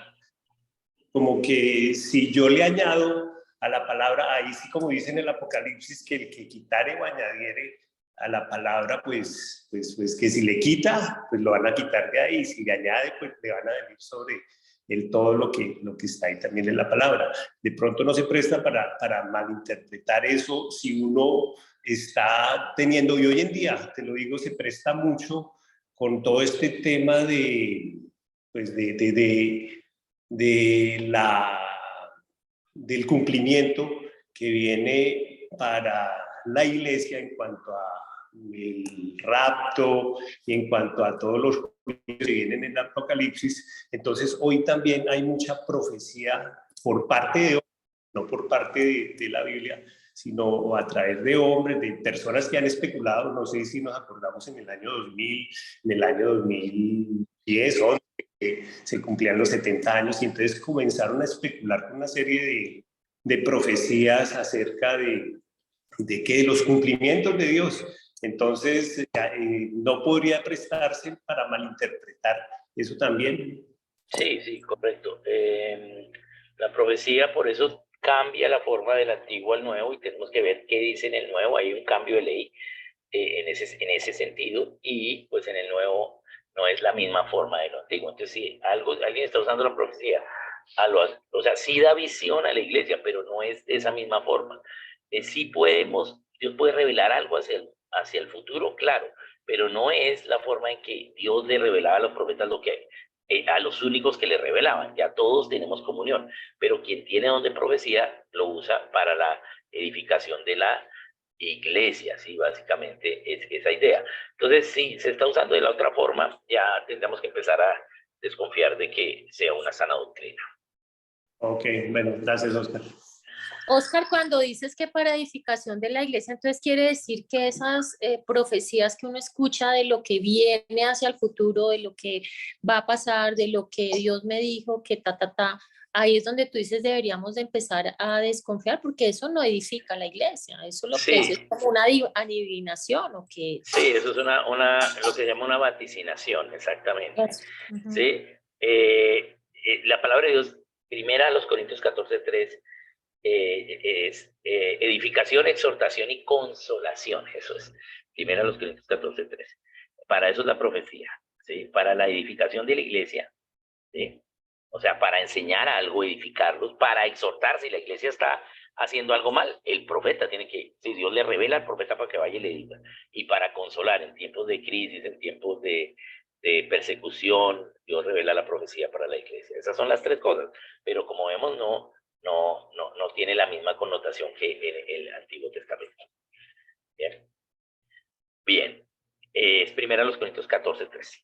como que si yo le añado a la palabra, ahí sí como dice en el Apocalipsis, que el que quitare o añadiere a la palabra, pues que si le quita, pues lo van a quitar de ahí, si le añade, pues le van a venir sobre él todo lo que está ahí también en la palabra. De pronto no se presta para malinterpretar eso si uno está teniendo, y hoy en día, te lo digo, se presta mucho con todo este tema de, pues del cumplimiento que viene para la iglesia en cuanto a el rapto y en cuanto a todos los que vienen en el Apocalipsis. Entonces hoy también hay mucha profecía por parte de hombres, no por parte de la Biblia, sino a través de hombres, de personas que han especulado. No sé si nos acordamos en el año 2000, en el año 2010, 11, que se cumplían los 70 años y entonces comenzaron a especular con una serie de profecías acerca de de que los cumplimientos de Dios. Entonces, no podría prestarse para malinterpretar eso también. Sí, sí, correcto. La profecía por eso cambia la forma del antiguo al nuevo y tenemos que ver qué dice en el nuevo. Hay un cambio de ley en ese sentido y pues en el nuevo no es la misma forma de lo antiguo. Entonces, si alguien está usando la profecía, o sea, sí da visión a la iglesia, pero no es de esa misma forma. Sí Dios puede revelar algo hacia el futuro, claro, pero no es la forma en que Dios le revelaba a los profetas lo que a los únicos que le revelaban. Ya todos tenemos comunión, pero quien tiene don de profecía lo usa para la edificación de la iglesia, sí, básicamente es esa idea. Entonces, si se está usando de la otra forma, ya tendremos que empezar a desconfiar de que sea una sana doctrina. Ok, bueno, gracias, Oscar. Oscar, cuando dices que para edificación de la iglesia, entonces quiere decir que esas profecías que uno escucha de lo que viene hacia el futuro, de lo que va a pasar, de lo que Dios me dijo, que ahí es donde tú dices deberíamos de empezar a desconfiar, porque eso no edifica la iglesia, eso lo que es como una adivinación, ¿o qué? Sí, eso es lo que se llama una vaticinación, exactamente. Uh-huh. ¿Sí? La palabra de Dios, primera a los Corintios 14:3, es edificación, exhortación y consolación. Eso es, primera a los Corintios 14:3. Para eso es la profecía, ¿sí? Para la edificación de la iglesia, ¿sí? O sea, para enseñar algo, edificarlos, para exhortar si la iglesia está haciendo algo mal, el profeta tiene que, si Dios le revela al profeta para que vaya y le diga, y para consolar en tiempos de crisis, en tiempos de persecución, Dios revela la profecía para la iglesia. Esas son las tres cosas, pero como vemos, no tiene la misma connotación que en el Antiguo Testamento. Bien. Bien. Es primera a los Corintios 14:13.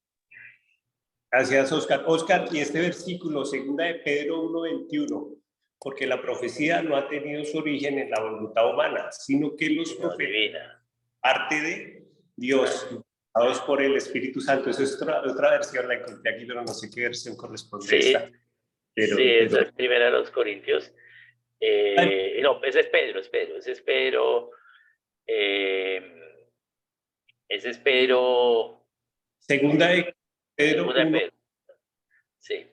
Gracias, Oscar. Oscar, y este versículo, segunda de Pedro 1:21, porque la profecía no ha tenido su origen en la voluntad humana, sino que los profetas, parte de Dios, dados por el Espíritu Santo. Esa es otra versión, la encontré aquí, pero no sé qué versión corresponde a esta. Esa es primera a los Corintios. No, ese es Pedro, ese es Pedro. Ese es Pedro. Segunda de Pedro. Sí.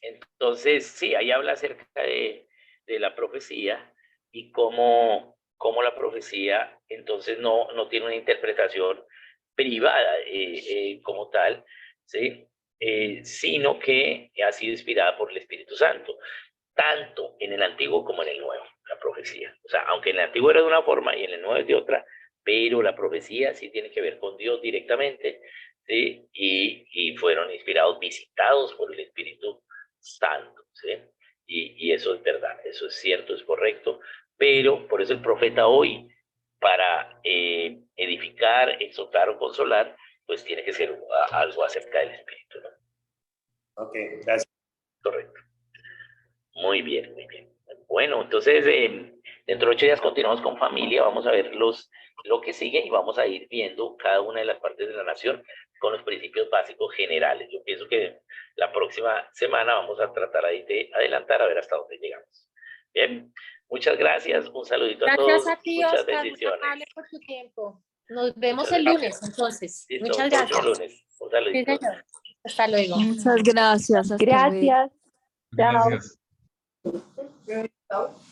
Entonces, sí, ahí habla acerca de la profecía y cómo la profecía entonces no tiene una interpretación privada como tal, ¿sí? Sino que ha sido inspirada por el Espíritu Santo, tanto en el Antiguo como en el Nuevo, la profecía. O sea, aunque en el Antiguo era de una forma y en el Nuevo es de otra, pero la profecía sí tiene que ver con Dios directamente, ¿sí? Y fueron inspirados, visitados por el Espíritu Santo, ¿sí? Y eso es verdad, eso es cierto, es correcto, pero por eso el profeta hoy, para edificar, exhortar o consolar, pues tiene que ser algo acerca del Espíritu, ¿no? Ok, gracias. Correcto. Muy bien, muy bien. Bueno, entonces dentro de 8 días continuamos con familia, vamos a ver lo que sigue y vamos a ir viendo cada una de las partes de la nación con los principios básicos generales. Yo pienso que la próxima semana vamos a tratar ahí de adelantar a ver hasta dónde llegamos. Bien, muchas gracias, un saludito a todos. Gracias a ti, muchas Oscar, bendiciones. muy amable por tu tiempo. Nos vemos el lunes, entonces. Listo, muchas gracias. Lunes. Un saludito. Sí, señor. Hasta luego. Muchas gracias. Hasta luego. Gracias. Chao. Gracias.